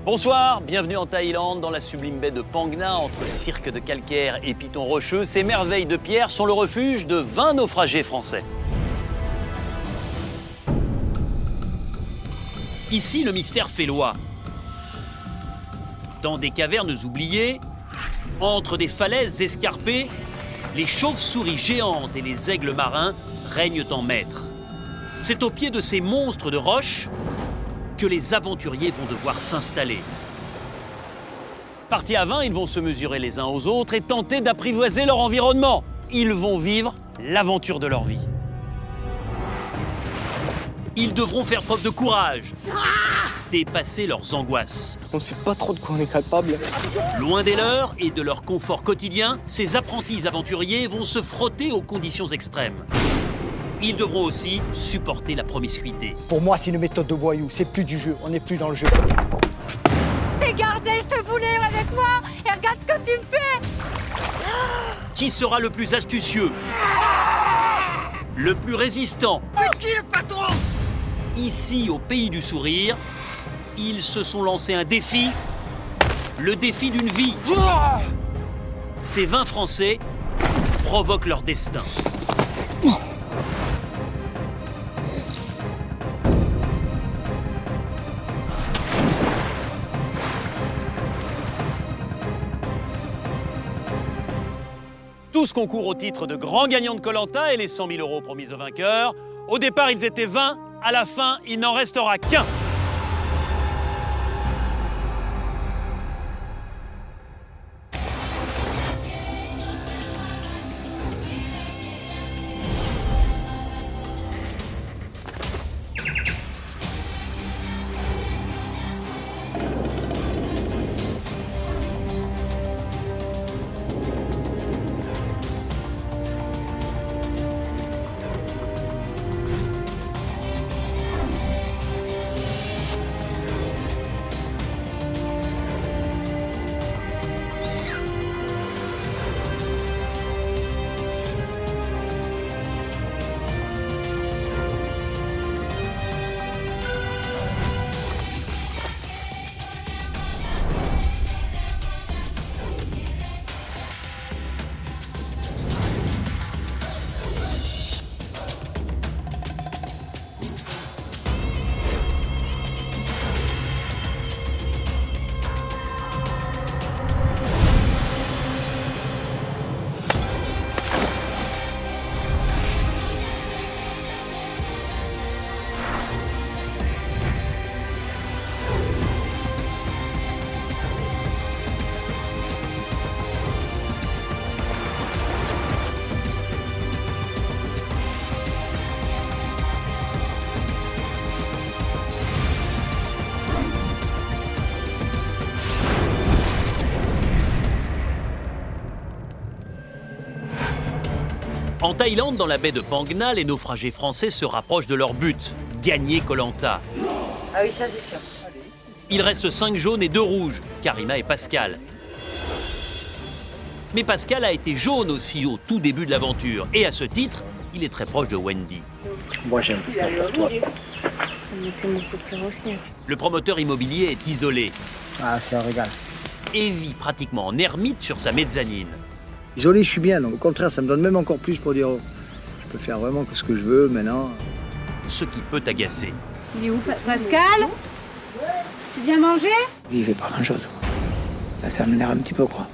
Bonsoir, bienvenue en Thaïlande, dans la sublime baie de Phang Nga, entre cirque de calcaire et pitons rocheux. Ces merveilles de pierre sont le refuge de 20 naufragés français. Ici, le mystère fait loi. Dans des cavernes oubliées, entre des falaises escarpées, les chauves-souris géantes et les aigles marins règnent en maîtres. C'est au pied de ces monstres de roche que les aventuriers vont devoir s'installer. Partis à 20, ils vont se mesurer les uns aux autres et tenter d'apprivoiser leur environnement. Ils vont vivre l'aventure de leur vie. Ils devront faire preuve de courage, dépasser leurs angoisses. On sait pas trop de quoi on est capable. Loin des leurs et de leur confort quotidien, ces apprentis aventuriers vont se frotter aux conditions extrêmes. Ils devront aussi supporter la promiscuité. Pour moi, c'est une méthode de voyou. C'est plus du jeu. On n'est plus dans le jeu. T'es gardé, je te voulais avec moi. Et regarde ce que tu me fais. Qui sera le plus astucieux? Le plus résistant? C'est qui le patron? Ici, au pays du sourire, ils se sont lancés un défi. Le défi d'une vie. Ces 20 Français provoquent leur destin. Tous concourent au titre de grands gagnants de Koh Lanta et les 100 000 € promis aux vainqueurs. Au départ, ils étaient 20. À la fin, il n'en restera qu'un. En Thaïlande, dans la baie de Phang Nga, les naufragés français se rapprochent de leur but, gagner Koh Lanta. Ah oui, ça c'est sûr. Il reste 5 jaunes et 2 rouges, Karima et Pascal. Mais Pascal a été jaune aussi au tout début de l'aventure. Et à ce titre, il est très proche de Wendy. Moi, j'aime pour toi. On était mon copain aussi. Le promoteur immobilier est isolé Ah, c'est un régal. et vit pratiquement en ermite sur sa mezzanine. Isolé, je suis bien. Donc, au contraire, ça me donne même encore plus pour dire oh, je peux faire vraiment ce que je veux maintenant. Ce qui peut agacer. Il est où, Pascal? Tu viens manger? Il fait pas grand-chose. Ça m'énerve un petit peu, quoi.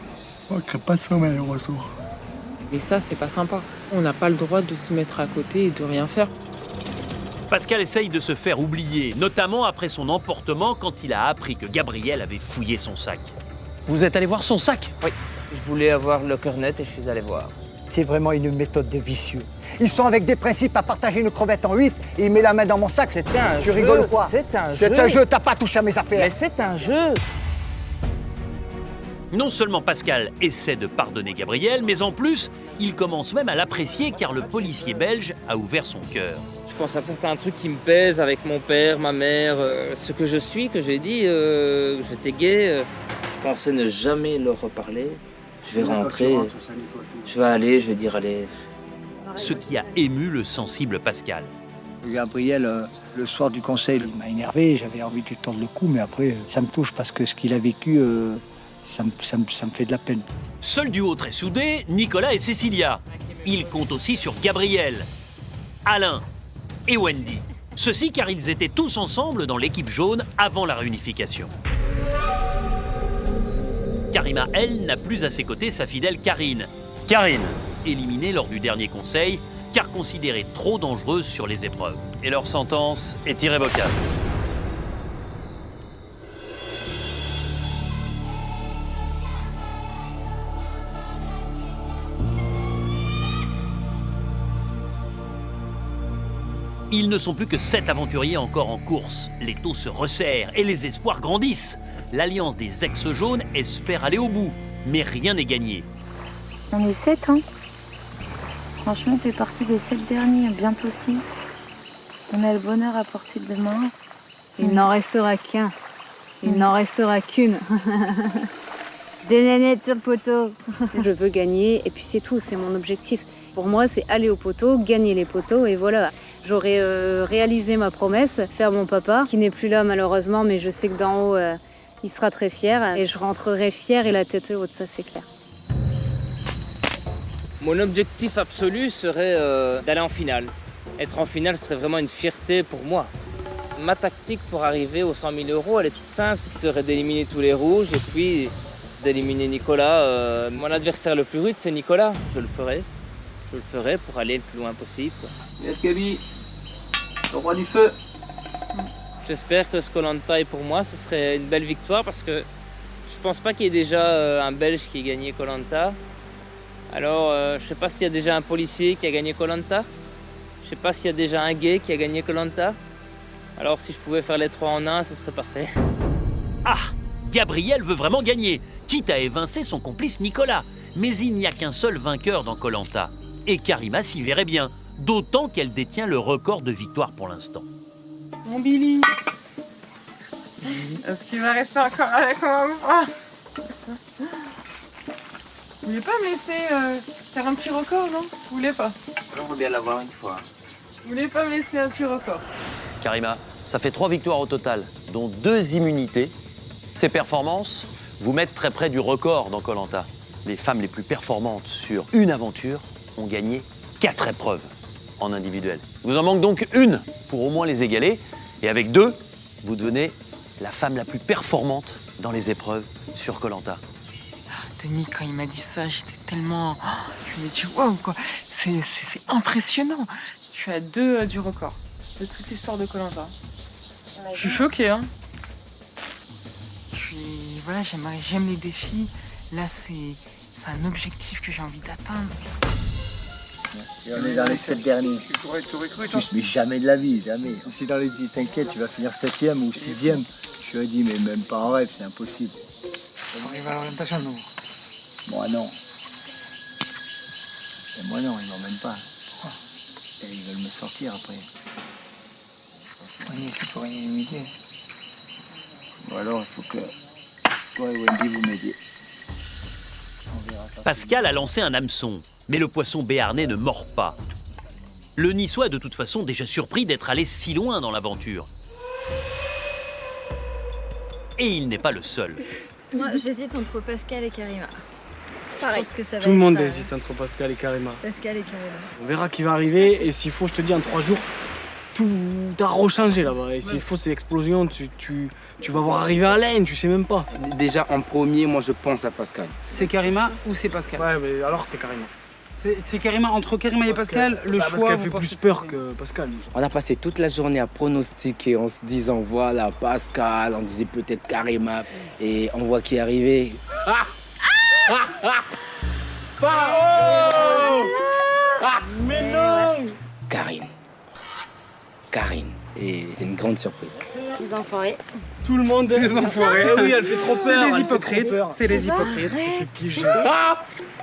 Oh, qu'il n'y a pas de sommeil au retour. Et ça, c'est pas sympa. On n'a pas le droit de se mettre à côté et de rien faire. Pascal essaye de se faire oublier, notamment après son emportement quand il a appris que Gabriel avait fouillé son sac. Vous êtes allé voir son sac? Oui, je voulais avoir le cœur net et je suis allé voir. C'est vraiment une méthode de vicieux. Ils sont avec des principes à partager une crevette en 8 et il met la main dans mon sac. C'était un Tu jeu. rigoles ou quoi? C'est un jeu. C'est un jeu, t'as pas touché à mes affaires. Mais c'est un jeu. Non seulement Pascal essaie de pardonner Gabriel, mais en plus, il commence même à l'apprécier car le policier belge a ouvert son cœur. Je pense à certains trucs qui me pèsent avec mon père, ma mère, ce que je suis, que j'ai dit, j'étais gay. Je pensais ne jamais leur reparler. Je vais rentrer, je vais aller, je vais dire allez. Ce qui a ému le sensible Pascal. Gabriel, le soir du conseil, il m'a énervé, j'avais envie de lui tendre le cou, mais après, ça me touche parce que ce qu'il a vécu, ça me fait de la peine. Seul duo très soudé, Nicolas et Cécilia. Ils comptent aussi sur Gabriel, Alain et Wendy. Ceci car ils étaient tous ensemble dans l'équipe jaune avant la réunification. Karima, elle, n'a plus à ses côtés sa fidèle Karine. Karine, éliminée lors du dernier conseil, car considérée trop dangereuse sur les épreuves. Et leur sentence est irrévocable. Ils ne sont plus que 7 aventuriers encore en course. Les taux se resserrent et les espoirs grandissent. L'Alliance des ex-jaunes espère aller au bout, mais rien n'est gagné. On est 7, hein. Franchement, on fait partie des 7 derniers, bientôt 6. On a le bonheur à portée de main. Il n'en restera qu'un. Il n'en restera qu'une. Des nénettes sur le poteau. Je veux gagner et puis c'est tout, c'est mon objectif. Pour moi, c'est aller au poteau, gagner les poteaux et voilà. J'aurais réalisé ma promesse, faire mon papa, qui n'est plus là malheureusement, mais je sais que d'en haut, il sera très fier. Et je rentrerai fière et la tête haute, ça c'est clair. Mon objectif absolu serait d'aller en finale. Être en finale serait vraiment une fierté pour moi. Ma tactique pour arriver aux 100 000 €, elle est toute simple. Ce serait d'éliminer tous les rouges et puis d'éliminer Nicolas. Mon adversaire le plus rude, c'est Nicolas. Je le ferai. Je le ferai pour aller le plus loin possible. Yes, Gabi, le roi du feu. J'espère que ce Koh-Lanta, pour moi, ce serait une belle victoire parce que je pense pas qu'il y ait déjà un Belge qui ait gagné Koh-Lanta. Alors, je sais pas s'il y a déjà un policier qui a gagné Koh-Lanta. Je sais pas s'il y a déjà un gay qui a gagné Koh-Lanta. Alors, si je pouvais faire les 3 en 1, ce serait parfait. Ah, Gabriel veut vraiment gagner, quitte à évincer son complice Nicolas. Mais il n'y a qu'un seul vainqueur dans Koh-Lanta. Et Karima s'y verrait bien, d'autant qu'elle détient le record de victoire pour l'instant. Mon Billy, est-ce qu'il va rester encore avec moi ou pas? Vous voulez pas me laisser faire un petit record, non? Vous voulez pas? On va bien l'avoir une fois. Vous voulez pas me laisser un petit record? Karima, ça fait 3 victoires au total, dont 2 immunités. Ces performances vous mettent très près du record dans Koh-Lanta. Les femmes les plus performantes sur une aventure ont gagné 4 épreuves en individuel. Vous en manque donc une pour au moins les égaler. Et avec 2, vous devenez la femme la plus performante dans les épreuves sur Koh-Lanta. Denis, quand il m'a dit ça, j'étais tellement... Je me dis, waouh, quoi. C'est impressionnant. Je suis à 2 du record de toute l'histoire de Koh-Lanta. Je suis choquée, hein. Voilà, j'aime les défis. Là, c'est un objectif que j'ai envie d'atteindre. Et on est dans les 7 derniers. T'aurais cru, toi. Mais jamais de la vie, jamais. Si dans les 10, t'inquiète, tu vas finir 7e ou 6e. Je lui ai dit, mais même pas en rêve, c'est impossible. On arrive à l'orientation, nous. Moi non. Et moi non, ils m'emmènent pas. Et ils veulent me sortir après. Oui, c'est pour rien imiter. Ou alors, il faut que toi et Wendy vous m'aidiez. Pascal a lancé un hameçon, mais le poisson béarnais ne mord pas. Le Niçois est de toute façon déjà surpris d'être allé si loin dans l'aventure. Et il n'est pas le seul. Moi, j'hésite entre Pascal et Karima. Pareil. Je pense que ça va Tout le monde être, hésite entre Pascal et Karima. Pascal et Karima. On verra qui va arriver et s'il faut, je te dis, en 3 jours, tout a rechangé là-bas. Et s'il faut, c'est l'explosion, tu vas voir arriver Alain, tu sais même pas. Déjà en premier, moi je pense à Pascal. C'est Karima ou c'est Pascal? Ouais, mais alors c'est Karima. C'est Karima, entre Karima et Pascal, le choix... Parce qu'elle fait plus peur que Pascal. On a passé toute la journée à pronostiquer en se disant voilà Pascal, on disait peut-être Karima et on voit qui est arrivé. Mais non! Karine. Et c'est une grande surprise. Les enfoirés. Tout le monde est des enfoirés. Eh oui, elle fait trop peur. C'est des hypocrites. C'est des hypocrites.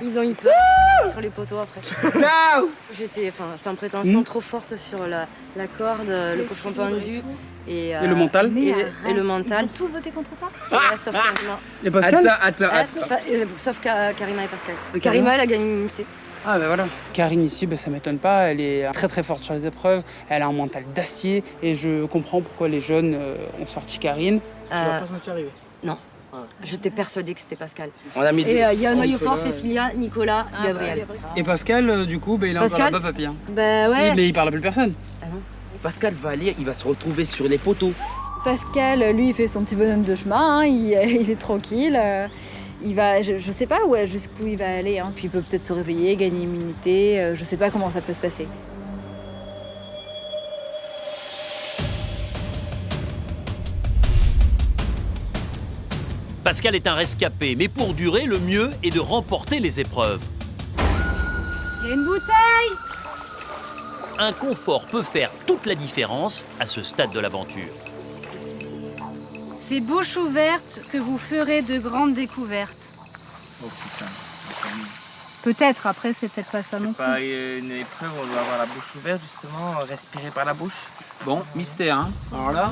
Ils ont eu peur sur les poteaux après. J'étais sans prétention trop forte sur la corde, le cochon pendu et le mental. Et le mental. Ils ont tous voté contre toi? Sauf Karima. Et Pascal? Attends. Sauf Karima et Pascal. Karima, elle a gagné une unité. Ah ben voilà. Karine ici, ça m'étonne pas, elle est très très forte sur les épreuves, elle a un mental d'acier et je comprends pourquoi les jeunes ont sorti Karine. Tu vas pas sentir arriver. Non. J'étais persuadée que c'était Pascal. On a mis Et il y a un noyau fort, Cécilia, Nicolas, Gabriel. Et Pascal, du coup, il est encore là-bas, papy. Hein. Bah ouais. Mais il parle à plus personne. Ah non. Pascal va aller, il va se retrouver sur les poteaux. Pascal, lui, il fait son petit bonhomme de chemin, hein, il est tranquille. Il va, je sais pas jusqu'où il va aller. Hein. Puis il peut peut-être se réveiller, gagner immunité. Je sais pas comment ça peut se passer. Pascal est un rescapé, mais pour durer, le mieux est de remporter les épreuves. Il y a une bouteille! Un confort peut faire toute la différence à ce stade de l'aventure. C'est bouche ouverte que vous ferez de grandes découvertes. Oh putain. Peut-être, après, c'est peut-être pas ça non plus. Pas une épreuve où on doit avoir la bouche ouverte, justement, respirer par la bouche. Bon, mystère, hein. Alors là...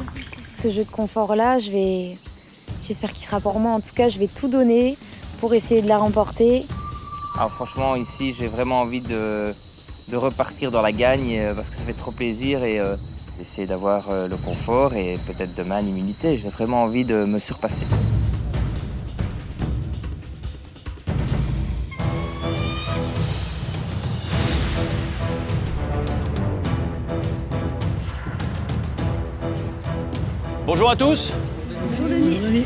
Ce jeu de confort-là, j'espère qu'il sera pour moi. En tout cas, je vais tout donner pour essayer de la remporter. Alors franchement, ici, j'ai vraiment envie de repartir dans la gagne parce que ça fait trop plaisir et essayer d'avoir le confort et peut-être demain l'immunité. J'ai vraiment envie de me surpasser. Bonjour à tous. Bonjour Denis.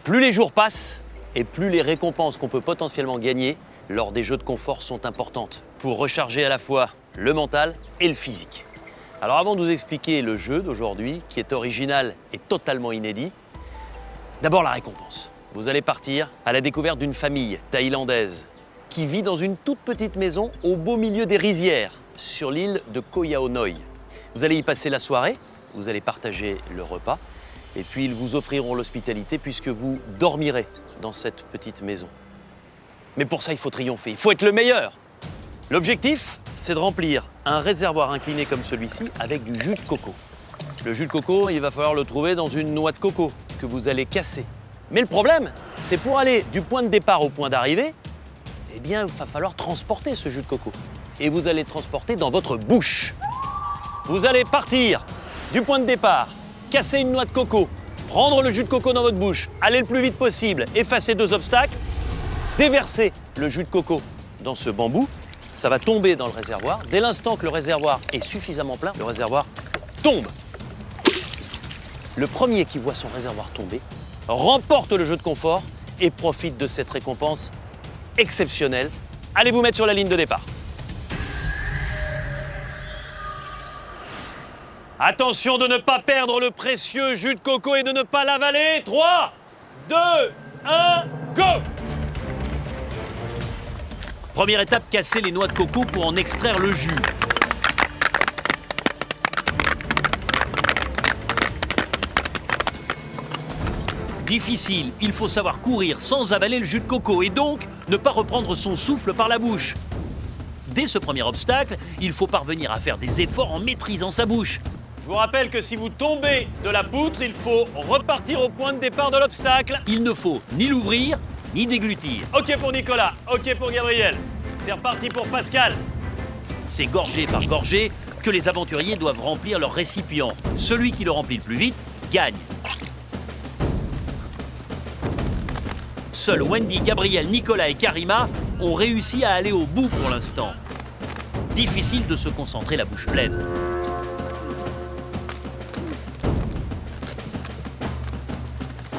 Plus les jours passent et plus les récompenses qu'on peut potentiellement gagner lors des jeux de confort sont importantes pour recharger à la fois le mental et le physique. Alors avant de vous expliquer le jeu d'aujourd'hui, qui est original et totalement inédit, d'abord la récompense. Vous allez partir à la découverte d'une famille thaïlandaise qui vit dans une toute petite maison au beau milieu des rizières sur l'île de Koh Yao Noi. Vous allez y passer la soirée, vous allez partager le repas et puis ils vous offriront l'hospitalité puisque vous dormirez dans cette petite maison. Mais pour ça, il faut triompher, il faut être le meilleur. L'objectif, c'est de remplir un réservoir incliné comme celui-ci avec du jus de coco. Le jus de coco, il va falloir le trouver dans une noix de coco que vous allez casser. Mais le problème, c'est pour aller du point de départ au point d'arrivée, eh bien, il va falloir transporter ce jus de coco. Et vous allez le transporter dans votre bouche. Vous allez partir du point de départ, casser une noix de coco, prendre le jus de coco dans votre bouche, aller le plus vite possible, effacer 2 obstacles, déverser le jus de coco dans ce bambou, ça va tomber dans le réservoir. Dès l'instant que le réservoir est suffisamment plein, le réservoir tombe. Le premier qui voit son réservoir tomber remporte le jeu de confort et profite de cette récompense exceptionnelle. Allez vous mettre sur la ligne de départ. Attention de ne pas perdre le précieux jus de coco et de ne pas l'avaler. 3, 2, 1, go! Première étape, casser les noix de coco pour en extraire le jus. Difficile, il faut savoir courir sans avaler le jus de coco et donc ne pas reprendre son souffle par la bouche. Dès ce premier obstacle, il faut parvenir à faire des efforts en maîtrisant sa bouche. Je vous rappelle que si vous tombez de la poutre, il faut repartir au point de départ de l'obstacle. Il ne faut ni l'ouvrir, ni déglutir. Ok pour Nicolas, ok pour Gabriel. C'est reparti pour Pascal. C'est gorgée par gorgée que les aventuriers doivent remplir leur récipient. Celui qui le remplit le plus vite gagne. Seuls Wendy, Gabriel, Nicolas et Karima ont réussi à aller au bout pour l'instant. Difficile de se concentrer la bouche pleine.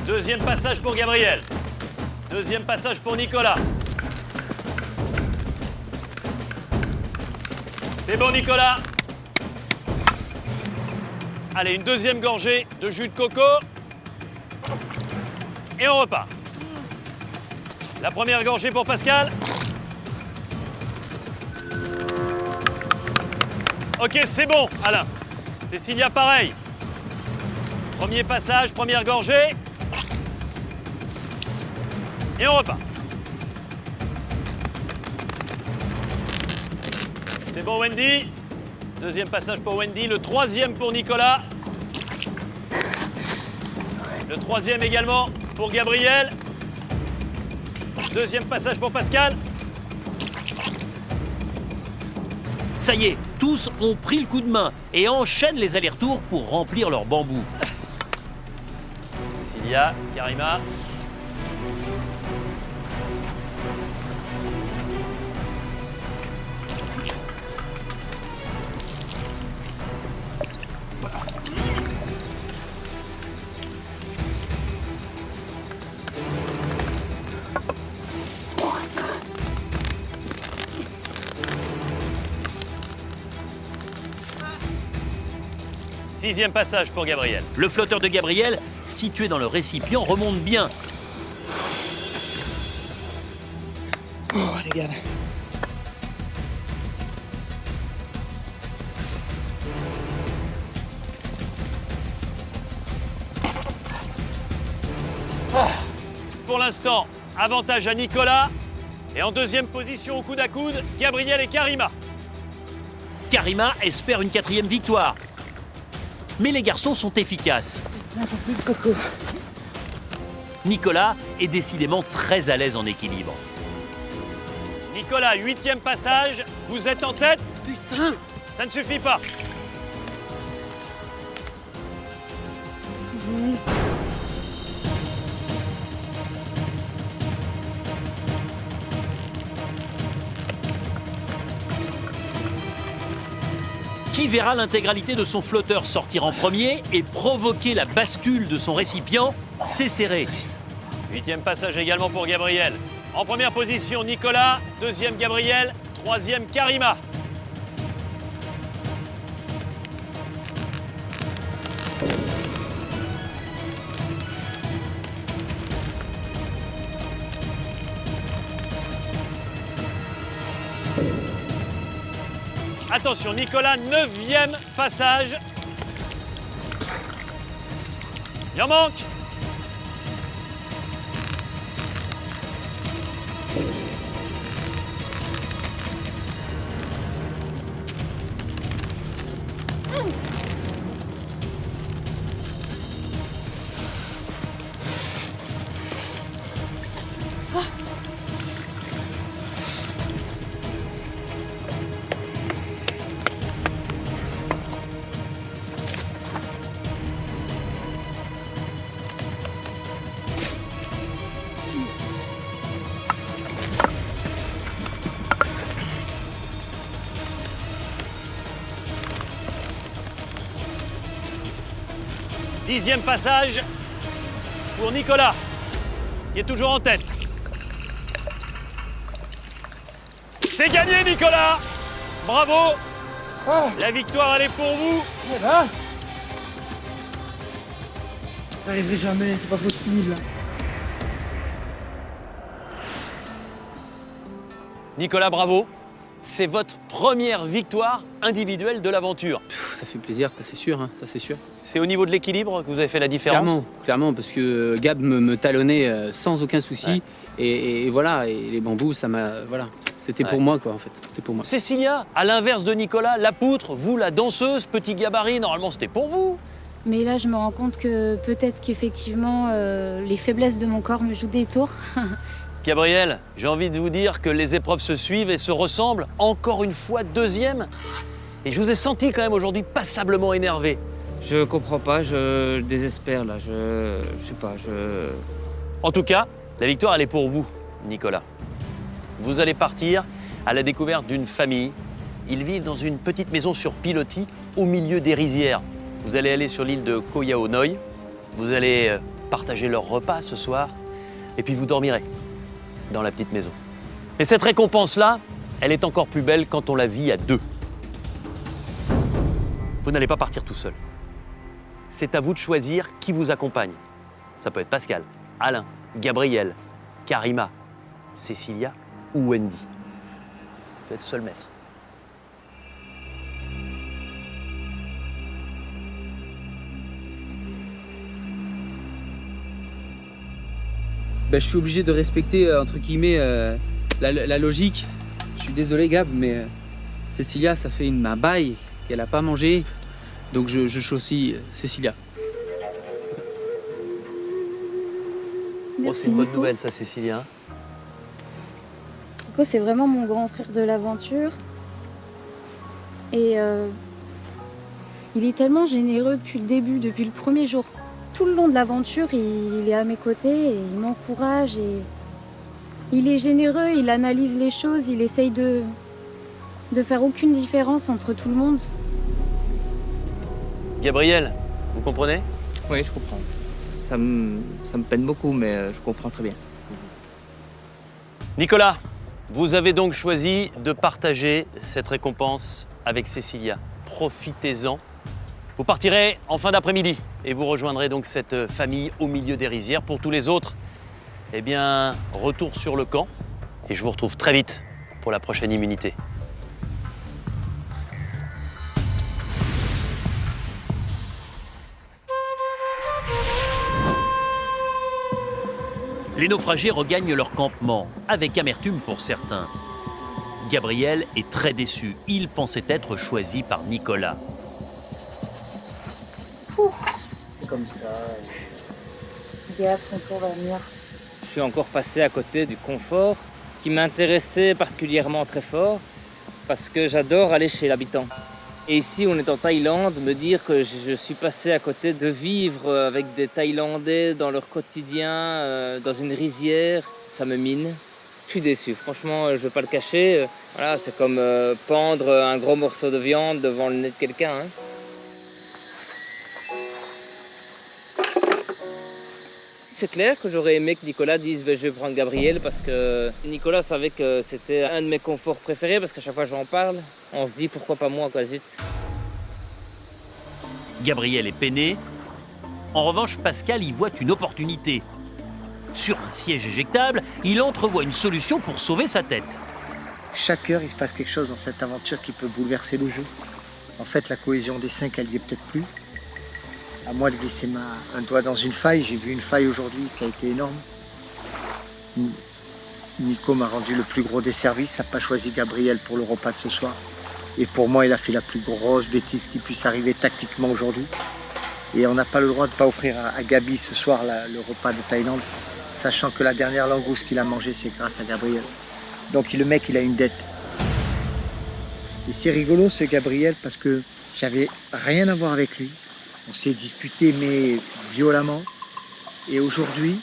Deuxième passage pour Gabriel. Deuxième passage pour Nicolas. C'est bon, Nicolas. Allez, une deuxième gorgée de jus de coco. Et on repart. La première gorgée pour Pascal. Ok, c'est bon, Alain. Cécilia, pareil. Premier passage, première gorgée. Et on repart. C'est bon, Wendy. Deuxième passage pour Wendy. Le troisième pour Nicolas. Le troisième également pour Gabriel. Deuxième passage pour Pascal. Ça y est, tous ont pris le coup de main et enchaînent les allers-retours pour remplir leur bambou. Cécilia, Karima. Sixième passage pour Gabriel. Le flotteur de Gabriel, situé dans le récipient, remonte bien. Oh, les gars. Pour l'instant, avantage à Nicolas. Et en deuxième position au coude à coude, Gabriel et Karima. Karima espère une 4e victoire. Mais les garçons sont efficaces. Nicolas est décidément très à l'aise en équilibre. Nicolas, 8e passage, vous êtes en tête? Putain! Ça ne suffit pas. Qui verra l'intégralité de son flotteur sortir en premier et provoquer la bascule de son récipient? C'est serré. 8e passage également pour Gabriel. En première position, Nicolas. 2e, Gabriel. 3e, Karima. Attention, Nicolas, 9e passage. Il en manque. Dixième passage pour Nicolas, qui est toujours en tête. C'est gagné, Nicolas! Bravo! La victoire, elle est pour vous. J'arriverai jamais, c'est pas possible. Nicolas, bravo. C'est votre première victoire individuelle de l'aventure. Ça fait plaisir, ça c'est sûr, hein, ça c'est sûr. C'est au niveau de l'équilibre que vous avez fait la différence? Clairement, parce que Gab me talonnait sans aucun souci. Ouais. Et voilà, et les bambous, ça m'a... Voilà, c'était pour moi, quoi, en fait. C'était pour moi. Cécilia, à l'inverse de Nicolas, la poutre, vous, la danseuse, petit gabarit, normalement, c'était pour vous. Mais là, je me rends compte que peut-être qu'effectivement, les faiblesses de mon corps me jouent des tours. Gabriel, j'ai envie de vous dire que les épreuves se suivent et se ressemblent. Encore une fois, deuxième. Et je vous ai senti quand même aujourd'hui passablement énervé. Je comprends pas, je désespère là, je sais pas, En tout cas, la victoire, elle est pour vous, Nicolas. Vous allez partir à la découverte d'une famille. Ils vivent dans une petite maison sur pilotis au milieu des rizières. Vous allez aller sur l'île de Koh Yao Noi. Vous allez partager leur repas ce soir. Et puis vous dormirez dans la petite maison. Mais cette récompense-là, elle est encore plus belle quand on la vit à deux. Vous n'allez pas partir tout seul. C'est à vous de choisir qui vous accompagne. Ça peut être Pascal, Alain, Gabriel, Karima, Cécilia ou Wendy. Vous êtes seul maître. Ben, je suis obligé de respecter, entre guillemets, la logique. Je suis désolé, Gab, mais Cécilia, ça fait un bail qu'elle n'a pas mangé. Donc je choisis Cécilia. Oh, c'est une bonne nouvelle, ça, Cécilia. Nico, c'est vraiment mon grand frère de l'aventure. Et il est tellement généreux depuis le début, depuis le premier jour. Tout le long de l'aventure, il est à mes côtés et il m'encourage. Et il est généreux, il analyse les choses, il essaye de faire aucune différence entre tout le monde. Gabriel, vous comprenez? Oui, je comprends. Ça me peine beaucoup, mais je comprends très bien. Nicolas, vous avez donc choisi de partager cette récompense avec Cécilia. Profitez-en. Vous partirez en fin d'après-midi et vous rejoindrez donc cette famille au milieu des rizières. Pour tous les autres, eh bien, retour sur le camp et je vous retrouve très vite pour la prochaine immunité. Les naufragés regagnent leur campement, avec amertume pour certains. Gabriel est très déçu. Il pensait être choisi par Nicolas. C'est comme ça. Gaffe, ton tour va venir. Je suis encore passé à côté du confort qui m'intéressait particulièrement très fort parce que j'adore aller chez l'habitant. Et ici, on est en Thaïlande, me dire que je suis passé à côté de vivre avec des Thaïlandais dans leur quotidien, dans une rizière, ça me mine. Je suis déçu, franchement, je ne vais pas le cacher. Voilà, c'est comme pendre un gros morceau de viande devant le nez de quelqu'un. Hein. C'est clair que j'aurais aimé que Nicolas dise je vais prendre Gabriel parce que Nicolas savait que c'était un de mes conforts préférés parce qu'à chaque fois que j'en parle, on se dit pourquoi pas moi, quoi, zut. Gabriel est peiné. En revanche, Pascal y voit une opportunité. Sur un siège éjectable, il entrevoit une solution pour sauver sa tête. Chaque heure, il se passe quelque chose dans cette aventure qui peut bouleverser le jeu. En fait, la cohésion des 5, elle n'y est peut-être plus. À moi de glisser un doigt dans une faille. J'ai vu une faille aujourd'hui qui a été énorme. Nico m'a rendu le plus gros des services, n'a pas choisi Gabriel pour le repas de ce soir. Et pour moi, il a fait la plus grosse bêtise qui puisse arriver tactiquement aujourd'hui. Et on n'a pas le droit de ne pas offrir à Gabi ce soir le repas de Thaïlande, sachant que la dernière langouste qu'il a mangée, c'est grâce à Gabriel. Donc le mec, il a une dette. Et c'est rigolo ce Gabriel parce que j'avais rien à voir avec lui. On s'est disputé, mais violemment. Et aujourd'hui,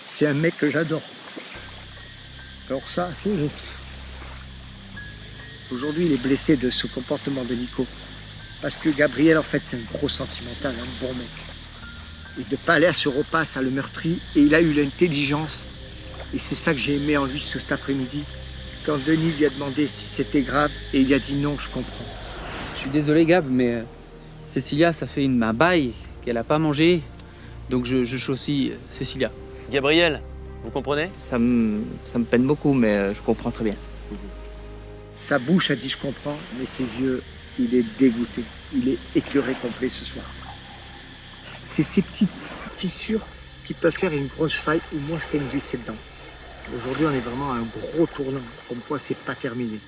c'est un mec que j'adore. Alors ça, c'est... Aujourd'hui, il est blessé de ce comportement de Nico. Parce que Gabriel, en fait, c'est un gros sentimental, un bon mec. Et de ne pas aller à ce repas, ça le meurtrit. Et il a eu l'intelligence. Et c'est ça que j'ai aimé en lui cet après-midi. Quand Denis lui a demandé si c'était grave, et il a dit non, je comprends. Je suis désolé, Gab, mais... Cécilia, ça fait un bail qu'elle n'a pas mangé, donc je choisis Cécilia. Gabriel, vous comprenez? Ça me peine beaucoup, mais je comprends très bien. Sa bouche a dit je comprends, mais ses yeux, il est dégoûté. Il est écœuré complet ce soir. C'est ces petites fissures qui peuvent faire une grosse faille où moi je peux me glisser dedans. Aujourd'hui, on est vraiment à un gros tournant, comme quoi c'est pas terminé.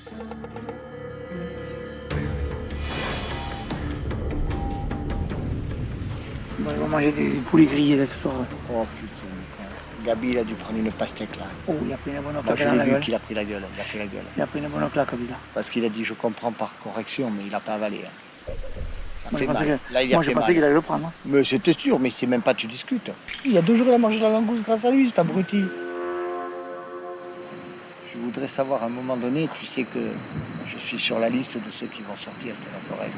On va manger du poulet grillé là ce soir. Oh putain, Gabi il a dû prendre une pastèque là. Oh, il a pris une bonne Moi claque je dans l'ai la vu gueule. qu'il a pris la gueule, il a pris la gueule. Il a pris une bonne claque, Kabila. Parce qu'il a dit je comprends par correction, mais il n'a pas avalé. Hein. Ça Moi, fait je pensais mal. que- Là, il a moi, je fait pensais mal. qu'il allait le prendre. Hein. Mais c'était sûr, mais c'est même pas tu discutes. Il y a 2 jours il a mangé de la langouste grâce à lui, cet abruti. Je voudrais savoir à un moment donné, tu sais que je suis sur la liste de ceux qui vont sortir de la forêt.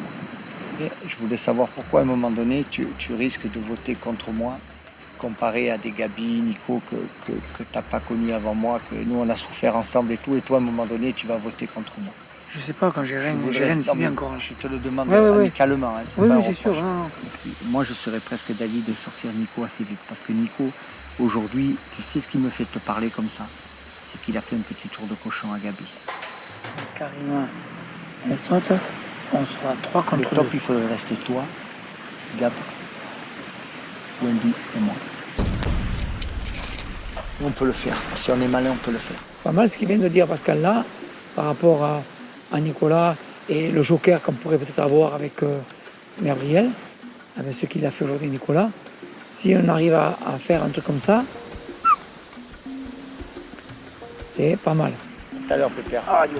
Et je voulais savoir pourquoi à un moment donné tu risques de voter contre moi, comparé à des Gabi, Nico que tu n'as pas connu avant moi, que nous on a souffert ensemble et tout, et toi à un moment donné tu vas voter contre moi. Je sais pas, quand j'ai rien Non, décidé mais encore. Je te le demande Ouais, ouais, amicalement. Hein, Oui, pas un oui, c'est sûr. reproche. Non, non. Moi, je serais presque d'avis de sortir Nico assez vite. Parce que Nico, aujourd'hui, tu sais ce qui me fait te parler comme ça? C'est qu'il a fait un petit tour de cochon à Gabi. Karim, elle saute. On sera 3 Le contre top, 2. il faudrait rester toi, Gab, Wendy et moi. On peut le faire. Si on est malin, on peut le faire. C'est pas mal ce qu'il vient de dire Pascal là, par rapport à Nicolas et le joker qu'on pourrait peut-être avoir avec Gabriel, avec ce qu'il a fait aujourd'hui Nicolas. Si on arrive à faire un truc comme ça, c'est pas mal. Tout à l'heure, Pépère. Ah, Dieu.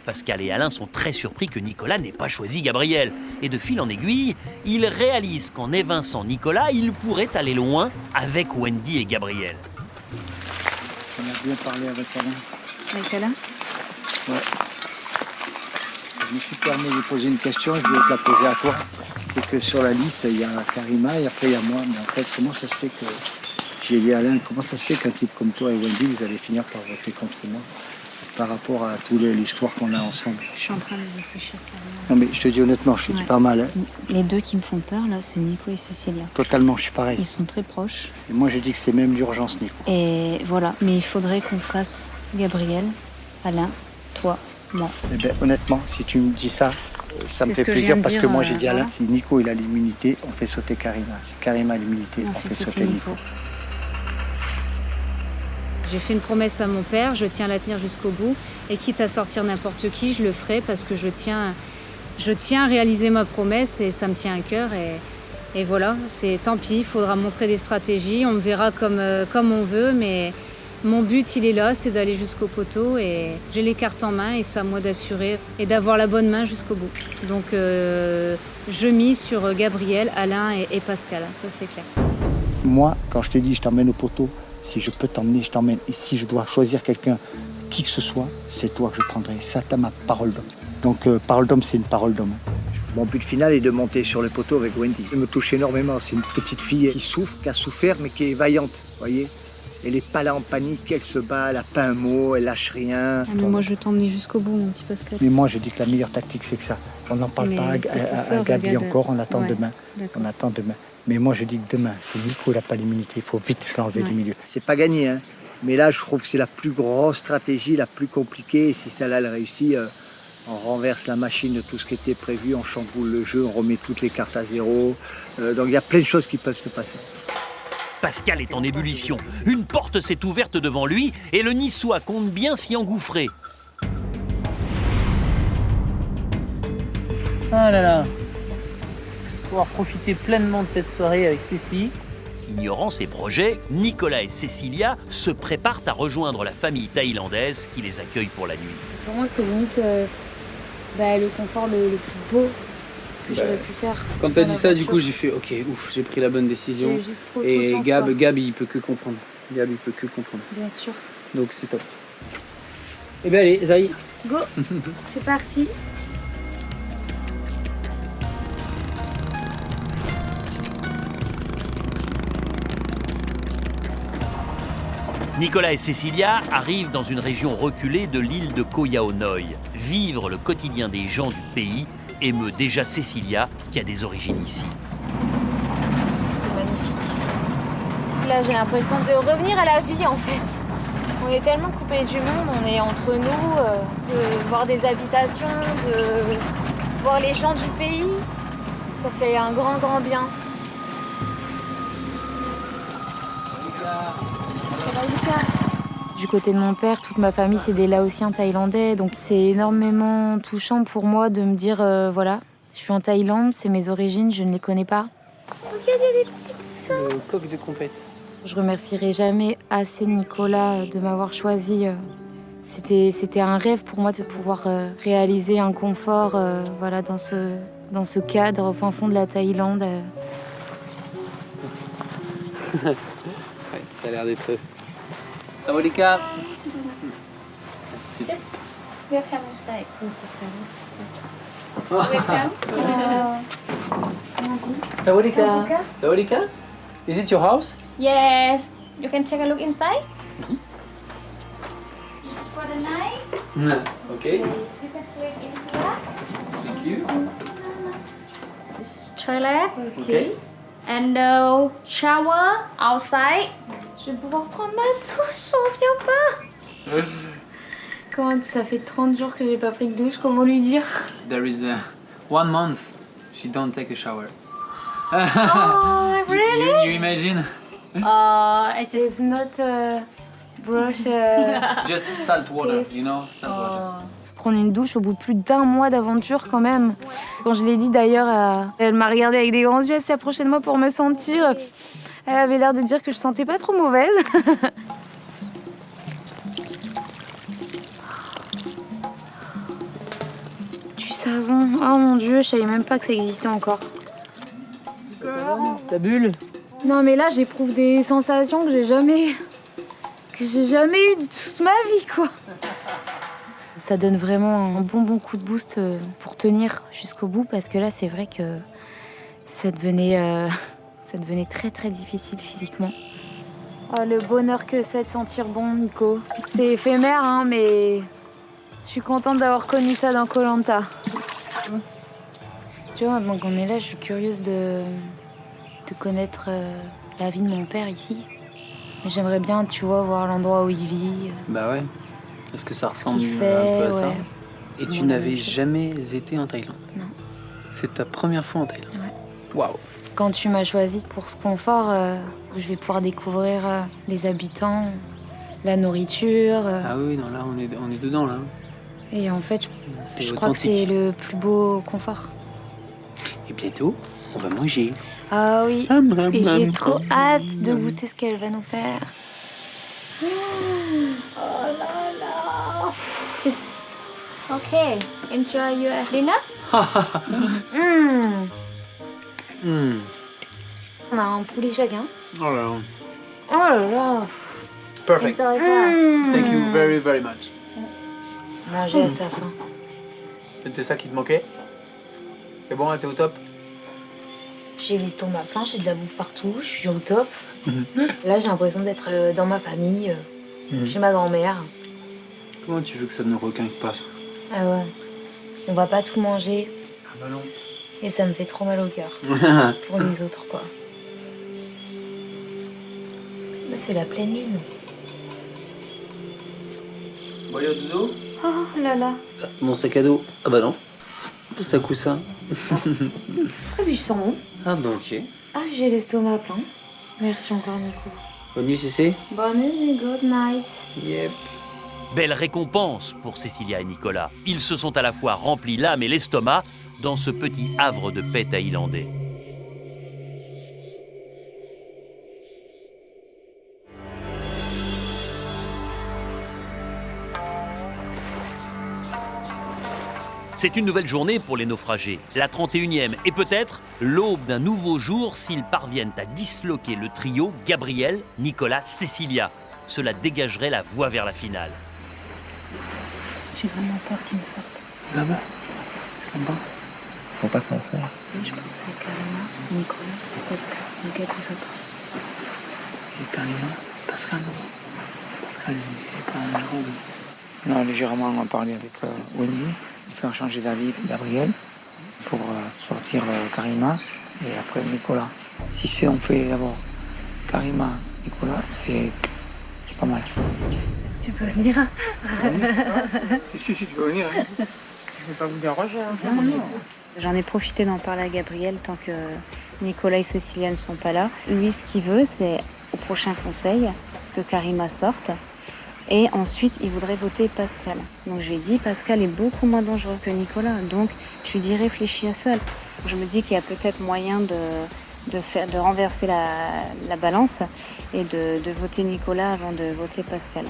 Pascal et Alain sont très surpris que Nicolas n'ait pas choisi Gabriel. Et de fil en aiguille, ils réalisent qu'en évinçant Nicolas, ils pourraient aller loin avec Wendy et Gabriel. On a bien parlé avec Alain. Avec Alain? Ouais. Je me suis permis de poser une question, je voulais te la poser à toi. C'est que sur la liste, il y a Karima et après il y a moi. Mais en fait, comment ça se fait que... J'ai dit à Alain, comment ça se fait qu'un type comme toi et Wendy, vous allez finir par voter contre moi par rapport à toute l'histoire qu'on a ensemble? Je suis en train de réfléchir. Non mais je te dis honnêtement, je te dis pas mal. Hein. Les deux qui me font peur, là, c'est Nico et Cécilia. Totalement, je suis pareil. Ils sont très proches. Et moi, je dis que c'est même d'urgence, Nico. Et voilà, mais il faudrait qu'on fasse Gabriel, Alain, toi, moi. Eh ben, honnêtement, si tu me dis ça, ça me C'est fait ce que je plaisir viens de parce dire, que moi j'ai dit à Alain, voilà. si Nico il a l'immunité, on fait sauter Karima. Si Karima a l'immunité, on fait sauter Nico. J'ai fait une promesse à mon père, je tiens à la tenir jusqu'au bout. Et quitte à sortir n'importe qui, je le ferai parce que je tiens à réaliser ma promesse et ça me tient à cœur. Et voilà, c'est tant pis, il faudra montrer des stratégies, on me verra comme on veut, mais mon but il est là, c'est d'aller jusqu'au poteau et j'ai les cartes en main et c'est à moi d'assurer et d'avoir la bonne main jusqu'au bout. Donc je mise sur Gabriel, Alain et Pascal, ça c'est clair. Moi, quand je te dis je t'emmène au poteau, si je peux t'emmener, je t'emmène. Et si je dois choisir quelqu'un, qui que ce soit, c'est toi que je prendrai. Ça, t'as ma parole d'homme. Donc, parole d'homme, c'est une parole d'homme. Mon but final est de monter sur le poteau avec Wendy. Elle me touche énormément. C'est une petite fille qui souffre, qui a souffert, mais qui est vaillante, vous voyez. Elle n'est pas là en panique, elle se bat, elle n'a pas un mot, elle lâche rien. Ah, mais moi je vais t'emmener jusqu'au bout, mon petit Pascal. Mais moi, je dis que la meilleure tactique, c'est que ça. On n'en parle pas à Gabi encore, on attend demain. On attend demain. Mais moi, je dis que demain, si Nico n'a pas l'immunité, il faut vite se l'enlever du milieu. C'est pas gagné, hein. Mais là, je trouve que c'est la plus grosse stratégie, la plus compliquée. Et si celle-là, elle réussit, on renverse la machine de tout ce qui était prévu, on chamboule le jeu, on remet toutes les cartes à zéro. Donc il y a plein de choses qui peuvent se passer. Pascal est en ébullition. Une porte s'est ouverte devant lui et le Niçois compte bien s'y engouffrer. Ah là là. Pouvoir profiter pleinement de cette soirée avec Cécile. Ignorant ses projets, Nicolas et Cécilia se préparent à rejoindre la famille thaïlandaise qui les accueille pour la nuit. Pour moi, c'est limite le confort le plus beau que j'aurais pu faire. Quand t'as dit ça, du coup, j'ai fait ok, ouf, j'ai pris la bonne décision. J'ai juste trop et de chance, Gab, il peut que comprendre. Gab, il peut que comprendre. Bien sûr. Donc c'est top. Eh bien allez, Zahï. Go. C'est parti. Nicolas et Cécilia arrivent dans une région reculée de l'île de Koh Yao Noi. Vivre le quotidien des gens du pays émeut déjà Cécilia, qui a des origines ici. C'est magnifique. Là, j'ai l'impression de revenir à la vie, en fait. On est tellement coupés du monde, on est entre nous, de voir des habitations, de voir les gens du pays. Ça fait un grand, grand bien. Du côté de mon père, toute ma famille, c'est des Laotiens thaïlandais. Donc c'est énormément touchant pour moi de me dire, voilà, je suis en Thaïlande, c'est mes origines, je ne les connais pas. Regarde, il y a des petits poussins. Le coq de compète. Je remercierai jamais assez Nicolas de m'avoir choisi. C'était un rêve pour moi de pouvoir réaliser un confort voilà, dans ce cadre au fin fond de la Thaïlande. Ouais, ça a l'air d'être... Sawadika. Just welcome inside, Welcome. Sawadika. Sawadika. Is it your house? Yes, you can take a look inside. It's for the night. Okay. You can sleep in here. Thank you. This is toilet. Okay. And shower outside. Je vais pouvoir prendre ma douche, on vient pas. Comment ça fait 30 jours que j'ai pas pris de douche, comment lui dire? There is 1 month she don't take a shower. Oh, really? You imagine? I just... It's not brush. Just salt water, you know, salt water. Prendre une douche au bout de plus d'1 mois d'aventure quand même. Quand je l'ai dit d'ailleurs, elle m'a regardée avec des grands yeux, elle s'est approchée de moi pour me sentir. Elle avait l'air de dire que je sentais pas trop mauvaise. savon. Oh mon Dieu, je savais même pas que ça existait encore. Ta bulle? Non mais là, j'éprouve des sensations que j'ai jamais eues de toute ma vie, quoi. Ça donne vraiment un bon coup de boost pour tenir jusqu'au bout, parce que là, c'est vrai que ça devenait très très difficile physiquement. Oh, le bonheur que c'est de sentir bon, Nico. C'est éphémère, hein, mais je suis contente d'avoir connu ça dans Koh-Lanta. Tu vois, donc on est là, je suis curieuse de connaître la vie de mon père ici. J'aimerais bien, tu vois, voir l'endroit où il vit. Bah ouais. Est-ce que ça ressemble qu'il un fait, peu à ça? ouais. Et tu Vraiment la n'avais même chose. jamais été en Thaïlande? Non. C'est ta première fois en Thaïlande? Ouais. Waouh! Quand tu m'as choisi pour ce confort, je vais pouvoir découvrir les habitants, la nourriture. Ah oui, non, là, on est dedans, là. Et en fait, C'est je crois que c'est le plus beau confort. Et bientôt, on va manger. Ah oui, et j'ai trop hâte de goûter ce qu'elle va nous faire. Oh là là. Okay, enjoy your dinner. On a un poulet chacun. Oh là là. Oh là là. Perfect. Enjoy that. Thank you very, very much. Manger à sa faim. C'était ça qui te manquait? C'est bon, t'es au top? J'ai l'estomac plein, j'ai de la bouffe partout, je suis au top. Là, j'ai l'impression d'être dans ma famille, chez ma grand-mère. Comment tu veux que ça ne requinque pas, ça? Ah ouais. On va pas tout manger. Ah bah non. Et ça me fait trop mal au cœur. Pour les autres, quoi. Là, c'est la pleine lune. Bon, allez au dodo? Oh là là. Mon sac à dos? Ah bah non. Ça coûte ça. Ah oui, je sens bon. Ah bah ok. Ah oui, j'ai l'estomac plein. Merci encore, Nico. Bonne nuit, Cécé. Bonne nuit, good night. Yep. Belle récompense pour Cécilia et Nicolas. Ils se sont à la fois remplis l'âme et l'estomac dans ce petit havre de paix thaïlandais. C'est une nouvelle journée pour les naufragés, la 31e, et peut-être l'aube d'un nouveau jour s'ils parviennent à disloquer le trio Gabriel, Nicolas, Cécilia. Cela dégagerait la voie vers la finale. J'ai vraiment peur qu'il me sorte. Là-bas. Sympa. Faut pas s'en faire. Je pense à Karina, Nicolas, Pascal, le gars du repas. Et Karina, Pascal, non. Pascal, il est pas un grand. Non, légèrement, on a parlé avec Wendy, faire changer d'avis Gabriel pour sortir Karima et après Nicolas. Si on fait d'abord Karima, Nicolas, c'est pas mal. Tu peux venir? Si, tu peux venir. Hein. Je vais pas vous déranger. J'en ai profité d'en parler à Gabriel tant que Nicolas et Cécilia ne sont pas là. Lui, ce qu'il veut, c'est au prochain conseil que Karima sorte. Et ensuite, il voudrait voter Pascal. Donc je lui ai dit, Pascal est beaucoup moins dangereux que Nicolas. Donc je lui dis, réfléchis à ça. Je me dis qu'il y a peut-être moyen de renverser la balance et de voter Nicolas avant de voter Pascal.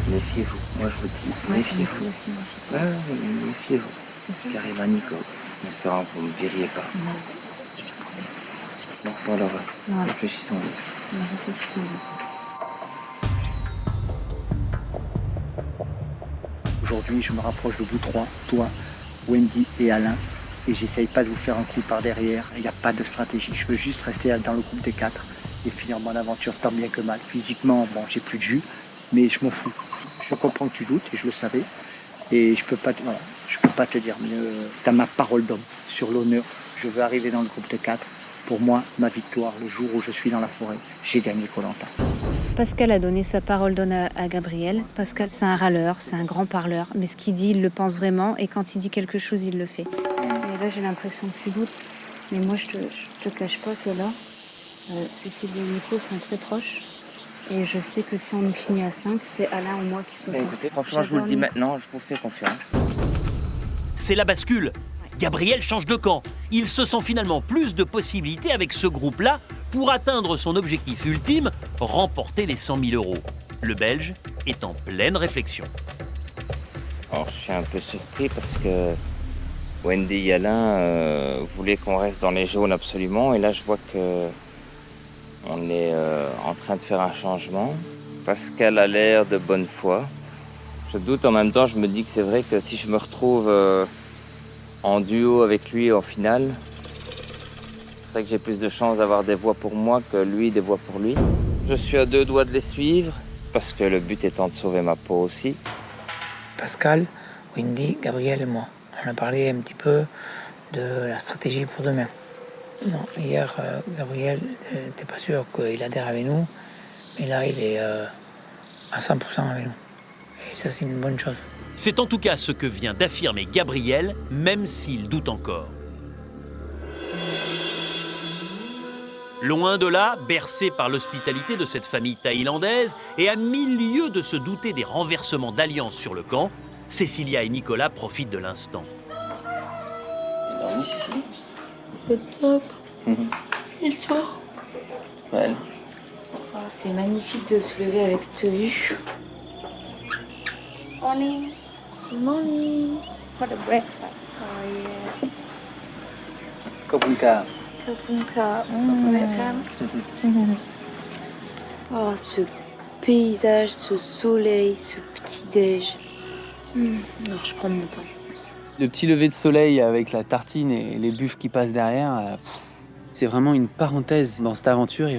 Méfiez-vous, moi je vous dis, méfiez-vous. Aussi. Méfiez-vous. Karima, Nico, en espérant que vous ne me viriez pas. Bon, alors, réfléchissons. Aujourd'hui, je me rapproche de vous trois, toi, Wendy et Alain, et j'essaye pas de vous faire un coup par derrière. Il n'y a pas de stratégie. Je veux juste rester dans le groupe des 4 et finir mon aventure tant bien que mal. Physiquement, bon, j'ai plus de jus, mais je m'en fous. Je comprends que tu doutes et je le savais. Et je peux pas te dire, mais t'as ma parole d'homme sur l'honneur. Je veux arriver dans le groupe des 4. Pour moi, ma victoire, le jour où je suis dans la forêt, j'ai gagné Koh-Lanta. Pascal a donné sa parole d'honneur à Gabriel. Pascal, c'est un râleur, c'est un grand parleur. Mais ce qu'il dit, il le pense vraiment. Et quand il dit quelque chose, il le fait. Et là, j'ai l'impression que tu doutes. Mais moi, je te cache pas que là, Cécilia et Nico sont très proches. Et je sais que si on finit à 5, c'est Alain ou moi qui sont Écoutez, franchement, je vous le dis maintenant, je vous fais confiance. C'est la bascule. Gabriel change de camp. Il se sent finalement plus de possibilités avec ce groupe-là pour atteindre son objectif ultime, remporter les 100 000 €. Le Belge est en pleine réflexion. Alors, je suis un peu surpris parce que Wendy et Alain voulaient qu'on reste dans les jaunes absolument. Et là, je vois que on est en train de faire un changement. Pascal a l'air de bonne foi. Je doute en même temps, je me dis que c'est vrai que si je me retrouve en duo avec lui en finale, c'est vrai que j'ai plus de chances d'avoir des voix pour moi que lui des voix pour lui. Je suis à 2 doigts de les suivre, parce que le but étant de sauver ma peau aussi. Pascal, Wendy, Gabriel et moi. On a parlé un petit peu de la stratégie pour demain. Non, hier, Gabriel n'était pas sûr qu'il adhère avec nous, mais là, il est à 100% avec nous. Et ça, c'est une bonne chose. C'est en tout cas ce que vient d'affirmer Gabriel, même s'il doute encore. Loin de là, bercé par l'hospitalité de cette famille thaïlandaise et à 1000 lieues de se douter des renversements d'alliance sur le camp, Cécilia et Nicolas profitent de l'instant. Dormi, Cécilie? Le top. Il sort. Ouais. Oh, c'est magnifique de se lever avec cette vue. Morning. Good morning. For the breakfast. Oh yeah. Kopunka. Kapunka. Oh, ce paysage, ce soleil, ce petit-déj. Alors, je prends mon temps. Le petit lever de soleil avec la tartine et les buffles qui passent derrière, c'est vraiment une parenthèse dans cette aventure. Et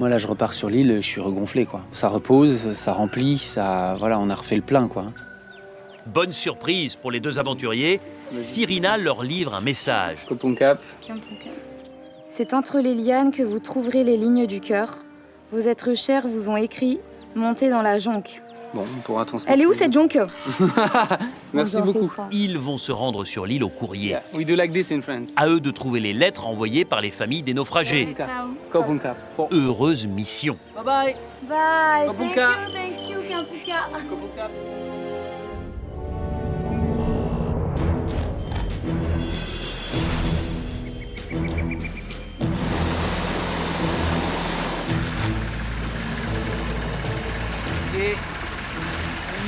moi, là, je repars sur l'île, je suis regonflé, quoi. Ça repose, ça remplit, voilà, on a refait le plein, quoi. Bonne surprise pour les 2 aventuriers, Cyrina leur livre un message. Kopunkap. C'est entre les lianes que vous trouverez les lignes du cœur. Vos êtres chers vous ont écrit « Montez dans la jonque ». Bon, on pourra transmettre. Elle est où cette jonque? Merci beaucoup. Ils vont se rendre sur l'île au courrier. Yeah, we do like this in France. À eux de trouver les lettres envoyées par les familles des naufragés. Kopunkap. Heureuse mission. Bye bye. Bye. Kapunka. Thank you, Kapunka. Kopunkap.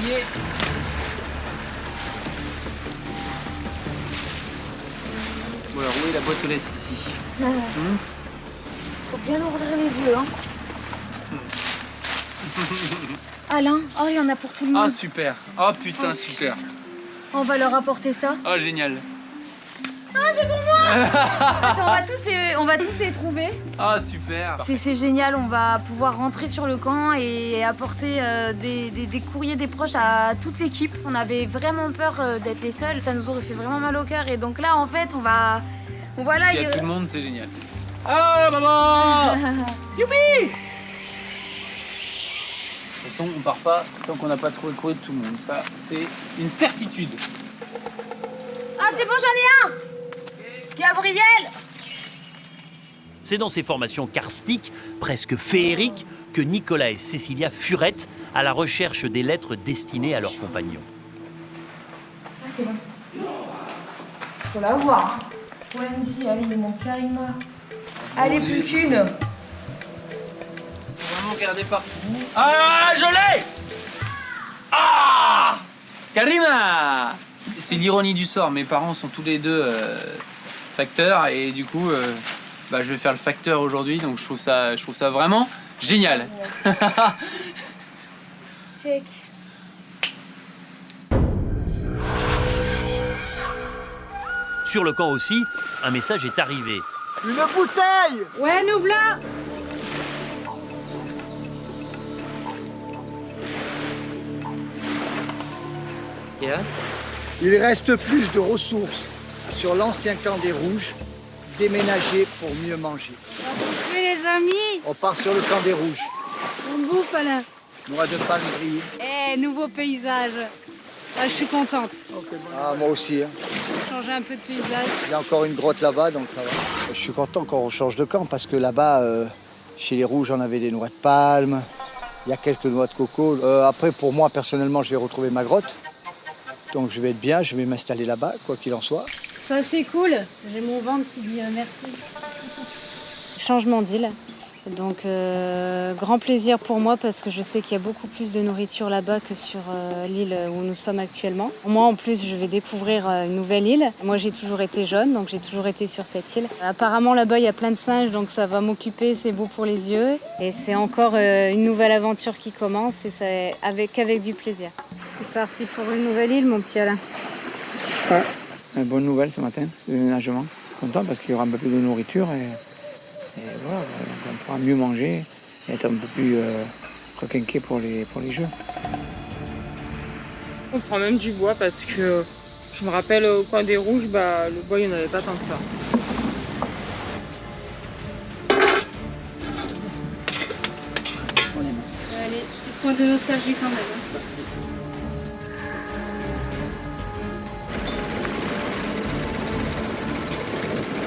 Yeah. Bon alors, où est la boîte aux lettres ici? Faut bien ouvrir les yeux, hein. Alain, oh, il y en a pour tout le monde. Ah super. Oh putain, super. On va leur apporter ça. Oh génial. Ah, c'est pour moi. Attends, on va tous les trouver. Ah super. C'est génial, on va pouvoir rentrer sur le camp et apporter des courriers des proches à toute l'équipe. On avait vraiment peur d'être les seuls, ça nous aurait fait vraiment mal au cœur. Et donc là, en fait, on va là. S'il y a tout le monde, c'est génial. Ah maman. Youpi. De toute façon, on part pas tant qu'on n'a pas trouvé le courrier de tout le monde. Ça, c'est une certitude. Ah, c'est bon, j'en ai un. Gabriel. C'est dans ces formations karstiques, presque féeriques, que Nicolas et Cécilia furettent à la recherche des lettres destinées à leurs compagnons. Ah, c'est bon. Faut la voir. Wendy, allez, il manque Karima. Allez, plus qu'une. Faut vraiment regarder partout. Ah, je l'ai. Ah, Karima. C'est l'ironie du sort. Mes parents sont tous les deux facteurs et du coup, je vais faire le facteur aujourd'hui. Donc je trouve ça vraiment génial. Check. Sur le camp aussi, un message est arrivé. Une bouteille! Ouais, nous voilà. Qu'est-ce qu'il y a? Il reste plus de ressources sur l'ancien camp des Rouges, déménagé pour mieux manger. Les amis. On part sur le camp des Rouges. On bouffe, Alain. Noix de palme grillée. Nouveau paysage. Ah, je suis contente. Ah, moi aussi. Hein. Changer un peu de paysage. Il y a encore une grotte là-bas, donc ça va. Je suis content qu'on change de camp parce que là-bas, chez les Rouges, on avait des noix de palme. Il y a quelques noix de coco. Après, pour moi, personnellement, je vais retrouver ma grotte. Donc je vais être bien, je vais m'installer là-bas, quoi qu'il en soit. Ça, c'est cool. J'ai mon ventre qui dit merci. Changement d'île. Donc grand plaisir pour moi parce que je sais qu'il y a beaucoup plus de nourriture là-bas que sur l'île où nous sommes actuellement. Moi en plus je vais découvrir une nouvelle île. Moi j'ai toujours été jeune donc j'ai toujours été sur cette île. Apparemment là-bas il y a plein de singes donc ça va m'occuper, c'est beau pour les yeux. Et c'est encore une nouvelle aventure qui commence et c'est avec du plaisir. C'est parti pour une nouvelle île mon petit Alain. Ouais, une bonne nouvelle ce matin, le déménagement. Content parce qu'il y aura un peu plus de nourriture et voilà, on pourra mieux manger et être un peu plus requinqué pour les jeux. On prend même du bois parce que je me rappelle au coin des Rouges, le bois il n'y en avait pas tant que ça. Allez, petit point de nostalgie quand même.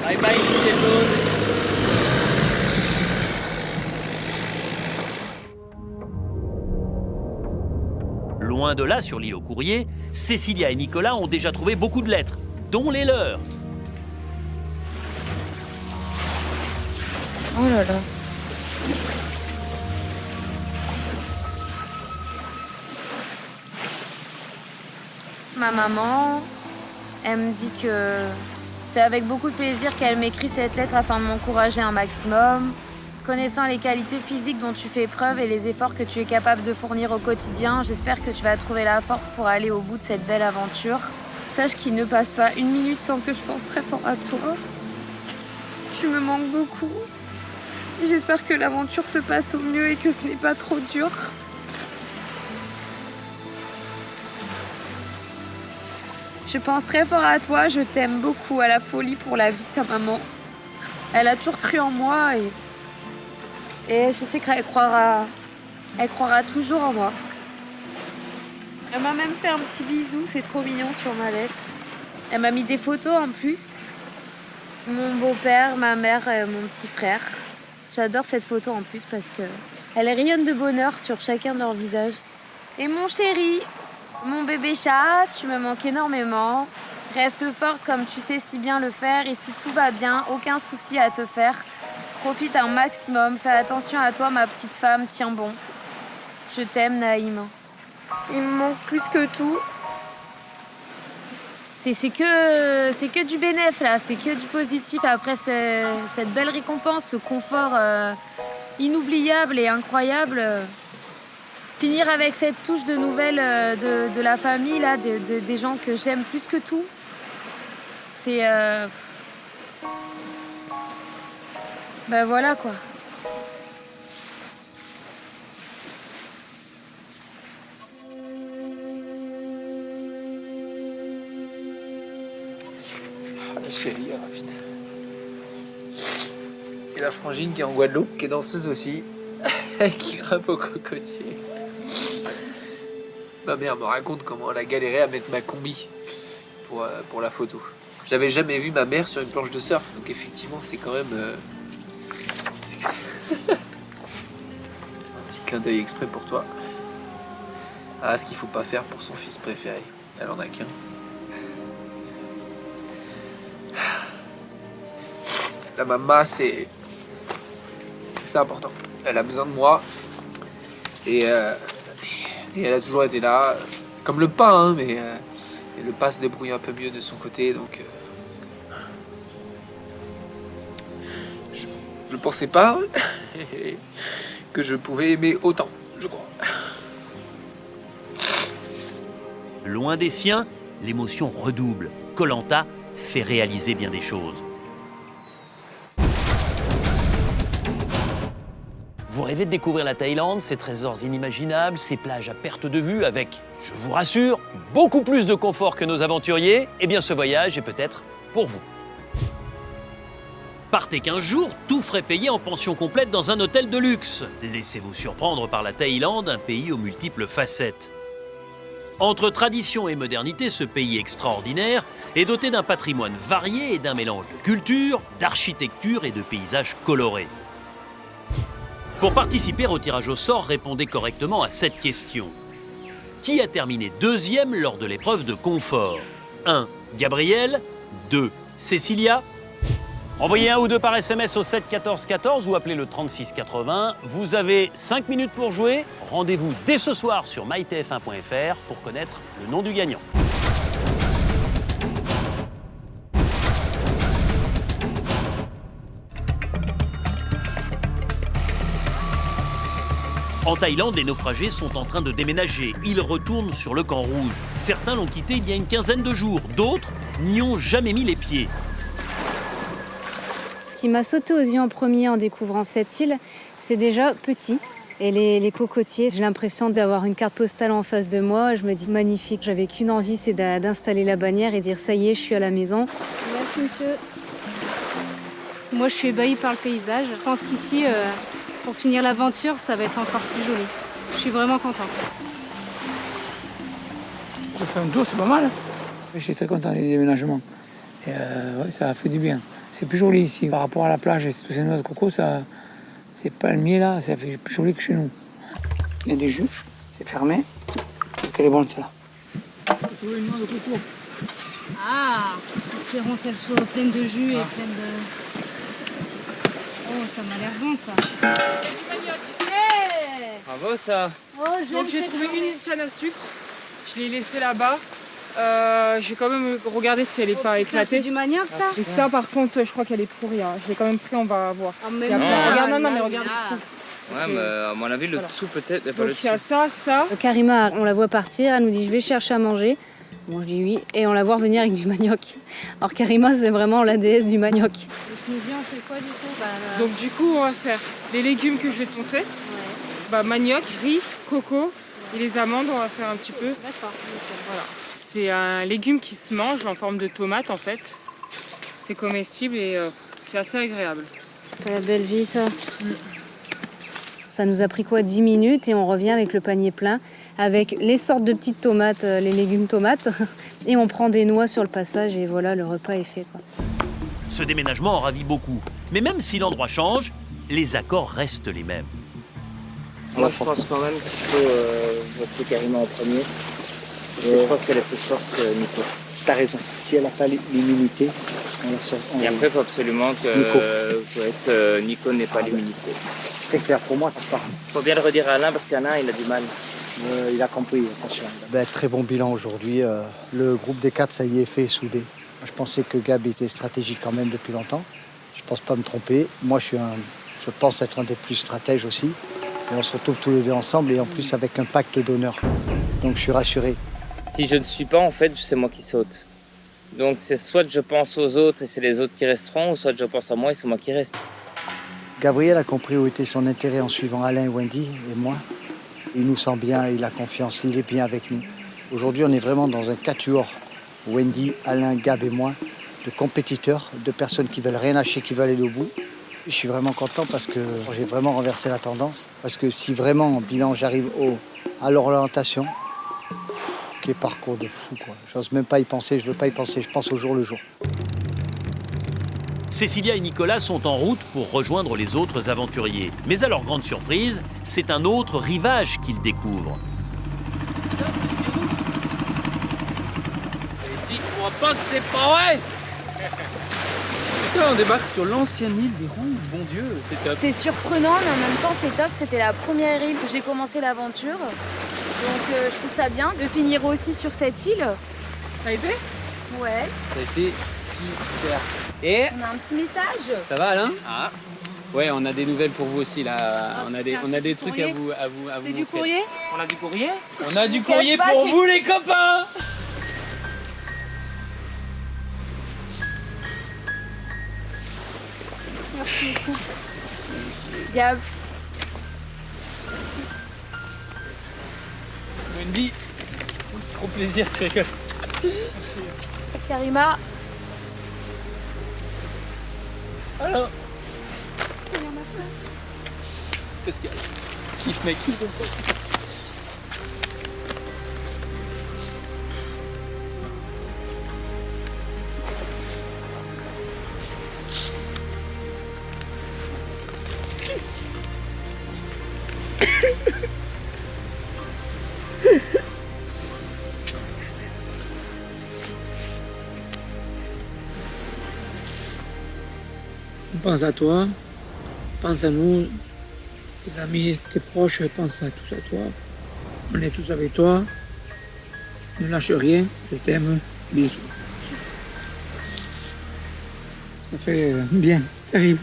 Bye bye les jaunes. Loin de là, sur l'île aux Courriers, Cécilia et Nicolas ont déjà trouvé beaucoup de lettres, dont les leurs. Oh là là. Ma maman, elle me dit que c'est avec beaucoup de plaisir qu'elle m'écrit cette lettre afin de m'encourager un maximum. Connaissant les qualités physiques dont tu fais preuve et les efforts que tu es capable de fournir au quotidien, j'espère que tu vas trouver la force pour aller au bout de cette belle aventure. Sache qu'il ne passe pas une minute sans que je pense très fort à toi. Tu me manques beaucoup. J'espère que l'aventure se passe au mieux et que ce n'est pas trop dur. Je pense très fort à toi, je t'aime beaucoup, à la folie pour la vie, ta maman. Elle a toujours cru en moi et je sais qu'elle croira toujours en moi. Elle m'a même fait un petit bisou, c'est trop mignon sur ma lettre. Elle m'a mis des photos en plus. Mon beau-père, ma mère et mon petit frère. J'adore cette photo en plus parce qu'elle rayonne de bonheur sur chacun de leurs visages. Et mon chéri, mon bébé chat, tu me manques énormément. Reste fort comme tu sais si bien le faire et si tout va bien, aucun souci à te faire. Profite un maximum, fais attention à toi ma petite femme, tiens bon. Je t'aime Naïm. Il me manque plus que tout. C'est que du bénéf là, c'est que du positif après cette belle récompense, ce confort inoubliable et incroyable. Finir avec cette touche de nouvelles de la famille, là, des gens que j'aime plus que tout, c'est... Ben voilà, quoi. Ah, la chérie, ah, putain. Et la frangine qui est en Guadeloupe, qui est danseuse aussi, qui grimpe au cocotier. Ma mère me raconte comment elle a galéré à mettre ma combi pour la photo. J'avais jamais vu ma mère sur une planche de surf, donc effectivement c'est quand même... un petit clin d'œil exprès pour toi. Ah, ce qu'il faut pas faire pour son fils préféré. Elle en a qu'un. La maman, c'est important. Elle a besoin de moi. Et elle a toujours été là. Comme le pas, hein, mais le pas se débrouille un peu mieux de son côté, donc... Je pensais pas que je pouvais aimer autant, je crois. Loin des siens, l'émotion redouble. Koh-Lanta fait réaliser bien des choses. Vous rêvez de découvrir la Thaïlande, ses trésors inimaginables, ses plages à perte de vue avec, je vous rassure, beaucoup plus de confort que nos aventuriers? Eh bien, ce voyage est peut-être pour vous. Partez 15 jours, tout frais payé en pension complète dans un hôtel de luxe. Laissez-vous surprendre par la Thaïlande, un pays aux multiples facettes. Entre tradition et modernité, ce pays extraordinaire est doté d'un patrimoine varié et d'un mélange de culture, d'architecture et de paysages colorés. Pour participer au tirage au sort, répondez correctement à cette question. Qui a terminé deuxième lors de l'épreuve de confort? 1. Gabriel. 2. Cécilia. Envoyez un ou deux par SMS au 7 14 14 ou appelez le 36 80. Vous avez 5 minutes pour jouer. Rendez-vous dès ce soir sur mytf1.fr pour connaître le nom du gagnant. En Thaïlande, les naufragés sont en train de déménager. Ils retournent sur le camp rouge. Certains l'ont quitté il y a une quinzaine de jours. D'autres n'y ont jamais mis les pieds. Ce qui m'a sauté aux yeux en premier en découvrant cette île, c'est déjà petit. Et les cocotiers, j'ai l'impression d'avoir une carte postale en face de moi. Je me dis magnifique. J'avais qu'une envie, c'est d'installer la bannière et dire ça y est, je suis à la maison. Merci monsieur. Moi, je suis ébahie par le paysage. Je pense qu'ici, pour finir l'aventure, ça va être encore plus joli. Je suis vraiment contente. Je fais un tour, c'est pas mal. Je suis très content des déménagements. Et ouais, ça a fait du bien. C'est plus joli ici. Par rapport à la plage et tous ces noix de coco, c'est palmier là, ça fait plus joli que chez nous. Il y a des jus, c'est fermé. Elle est bonne celle-là. Une noix de coco. Ah, espérons qu'elle soit pleine de jus et pleine de... Oh, ça m'a l'air bon ça. Hey Bravo ça. Oh, donc j'ai trouvé une canne à sucre. Je l'ai laissée là-bas. Je vais quand même regarder si elle n'est pas éclatée. C'est du manioc ça. Et ça par contre, je crois qu'elle est pourrie. Hein. Je l'ai quand même pris, on va voir. Oh, mais regarde, non, mais regarde. Ouais, mais à mon avis, le dessous peut-être. Donc il y a ça. Karima, on la voit partir, elle nous dit je vais chercher à manger. Bon, je dis oui, et on la voit revenir avec du manioc. Alors Karima, c'est vraiment la déesse du manioc. Le smoothie, on fait quoi du coup Donc du coup, on va faire les légumes que je vais te montrer. Ouais. Manioc, riz, coco et les amandes, on va faire un petit peu. D'accord. Voilà. C'est un légume qui se mange en forme de tomate en fait. C'est comestible et c'est assez agréable. C'est pas la belle vie ça. Ça nous a pris quoi 10 minutes et on revient avec le panier plein, avec les sortes de petites tomates, les légumes tomates, et on prend des noix sur le passage et voilà, le repas est fait, quoi. Ce déménagement en ravit beaucoup. Mais même si l'endroit change, les accords restent les mêmes. Moi, je pense quand même qu'il faut voter Karima en premier. Parce que je pense qu'elle est plus forte que Nico. T'as raison. Si elle n'a pas l'immunité, on la sort. Et après, il faut absolument que Nico n'ait pas l'immunité. C'est clair pour moi, ça part. Il faut bien le redire à Alain parce qu'Alain, il a du mal. Il a compris, attention. Très bon bilan aujourd'hui. Le groupe des 4, ça y est, fait soudé. Je pensais que Gab était stratégique quand même depuis longtemps. Je pense pas me tromper. Moi, je pense être un des plus stratèges aussi. Et on se retrouve tous les deux ensemble et en plus avec un pacte d'honneur. Donc je suis rassuré. Si je ne suis pas, en fait, c'est moi qui saute. Donc c'est soit je pense aux autres et c'est les autres qui resteront, ou soit je pense à moi et c'est moi qui reste. Gabriel a compris où était son intérêt en suivant Alain, Wendy et moi. Il nous sent bien, il a confiance, il est bien avec nous. Aujourd'hui, on est vraiment dans un quatuor. Wendy, Alain, Gab et moi, de compétiteurs, de personnes qui veulent rien lâcher, qui veulent aller au bout. Je suis vraiment content parce que j'ai vraiment renversé la tendance. Parce que si vraiment, en bilan, j'arrive à l'orientation, quel parcours de fou, quoi. J'ose même pas y penser, je veux pas y penser, je pense au jour le jour. Cécilia et Nicolas sont en route pour rejoindre les autres aventuriers. Mais à leur grande surprise, c'est un autre rivage qu'ils découvrent. Dites-moi pas que c'est pas vrai. Putain, on débarque sur l'ancienne île des Rouges, bon Dieu, c'est top. C'est surprenant, mais en même temps c'est top. C'était la première île où j'ai commencé l'aventure. Donc je trouve ça bien de finir aussi sur cette île. Ça a été ? Ouais. Ça a été super. Et on a un petit message. Ça va Alain ? Ah. Ouais, on a des nouvelles pour vous aussi là. On a des trucs à vous C'est du courrier ? On a du courrier ? On a du courrier pour vous les copains. Merci beaucoup. Gab. Wendy, trop plaisir, tu rigoles. Karima. Alors. Qu'est-ce qu'il y a ? Kiff mec. On pense à toi, pense à nous, tes amis, tes proches, pense à tous à toi. On est tous avec toi. Ne lâche rien, je t'aime, bisous. Ça fait bien, terrible.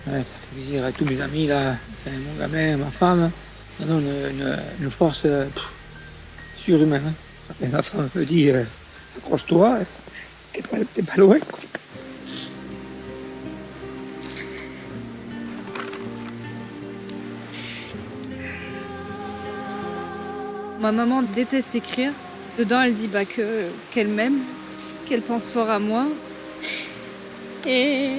Ouais, ça fait plaisir à tous mes amis, là, mon gamin, ma femme. Ça donne une force surhumaine. Hein. Et ma femme me dit, accroche-toi, t'es pas loin. Quoi. Ma maman déteste écrire. Dedans, elle dit qu'elle m'aime, qu'elle pense fort à moi. Et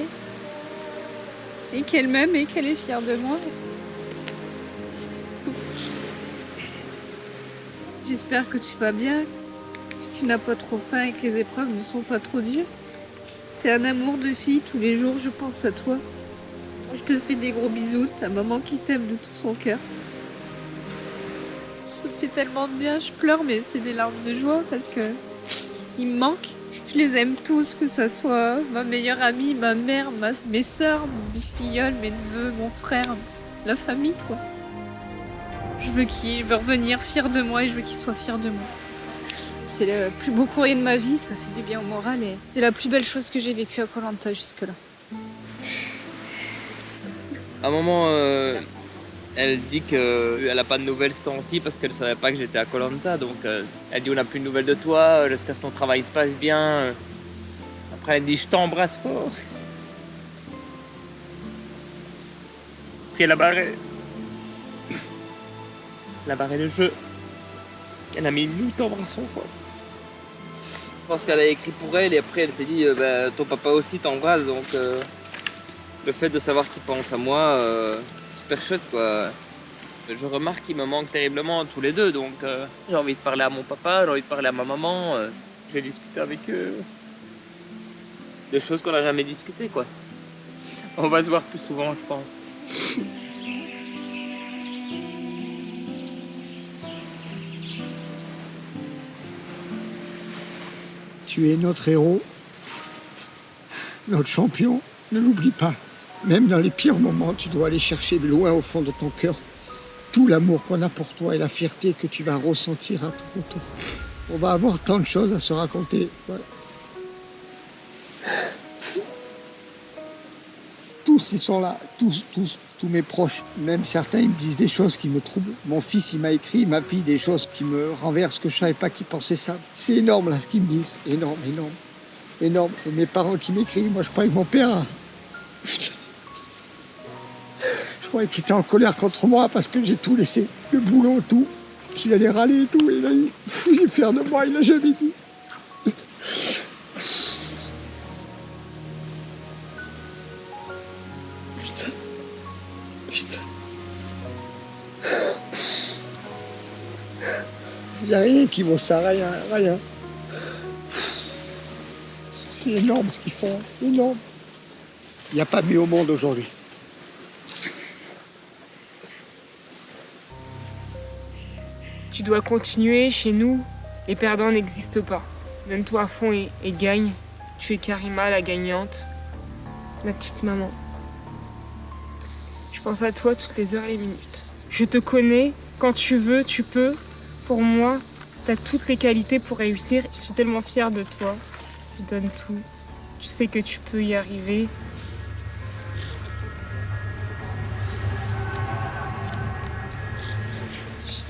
qu'elle m'aime et qu'elle est fière de moi. J'espère que tu vas bien, que tu n'as pas trop faim et que les épreuves ne sont pas trop dures. T'es un amour de fille, tous les jours je pense à toi. Je te fais des gros bisous, ta maman qui t'aime de tout son cœur. Ça me fait tellement de bien, je pleure mais c'est des larmes de joie parce que ils me manquent. Je les aime tous, que ce soit ma meilleure amie, ma mère, mes sœurs, mes filleuls, mes neveux, mon frère, la famille, quoi. Je veux revenir fier de moi et je veux qu'il soit fier de moi. C'est le plus beau courrier de ma vie, ça fait du bien au moral et c'est la plus belle chose que j'ai vécue à Koh Lanta jusque-là. À un moment, elle dit qu'elle n'a pas de nouvelles ce temps-ci parce qu'elle ne savait pas que j'étais à Koh Lanta. Donc elle dit on n'a plus de nouvelles de toi, j'espère que ton travail se passe bien. Après elle dit je t'embrasse fort. Puis elle a barré. Elle a barré le jeu. Elle a mis nous t'embrassons fort. Je pense qu'elle a écrit pour elle et après elle s'est dit ton papa aussi t'embrasse donc le fait de savoir qu'il pense à moi c'est super chouette quoi. Je remarque qu'il me manque terriblement tous les deux donc j'ai envie de parler à mon papa, j'ai envie de parler à ma maman, je vais discuter avec eux des choses qu'on n'a jamais discutées quoi. On va se voir plus souvent je pense. Tu es notre héros, notre champion, ne l'oublie pas. Même dans les pires moments, tu dois aller chercher loin au fond de ton cœur tout l'amour qu'on a pour toi et la fierté que tu vas ressentir à ton retour. On va avoir tant de choses à se raconter. Ouais. Tous, ils sont là, tous mes proches. Même certains, ils me disent des choses qui me troublent. Mon fils, il m'a écrit, ma fille, des choses qui me renversent, que je ne savais pas qu'ils pensaient ça. C'est énorme, là, ce qu'ils me disent. Énorme, énorme, énorme. Et mes parents qui m'écrivent, moi, je croyais que mon père... Je croyais qu'il était en colère contre moi parce que j'ai tout laissé. Le boulot, tout. Qu'il allait râler et tout. Et là, il est fier de moi, il n'a jamais dit. Il n'y a rien qui vaut ça, rien. C'est énorme ce qu'ils font, énorme. Il n'y a pas mieux au monde aujourd'hui. Tu dois continuer, chez nous, les perdants n'existent pas. Donne-toi à fond et gagne. Tu es Karima, la gagnante, ma petite maman. Je pense à toi toutes les heures et les minutes. Je te connais, quand tu veux, tu peux. Pour moi, tu as toutes les qualités pour réussir. Je suis tellement fière de toi. Je donne tout. Je sais que tu peux y arriver.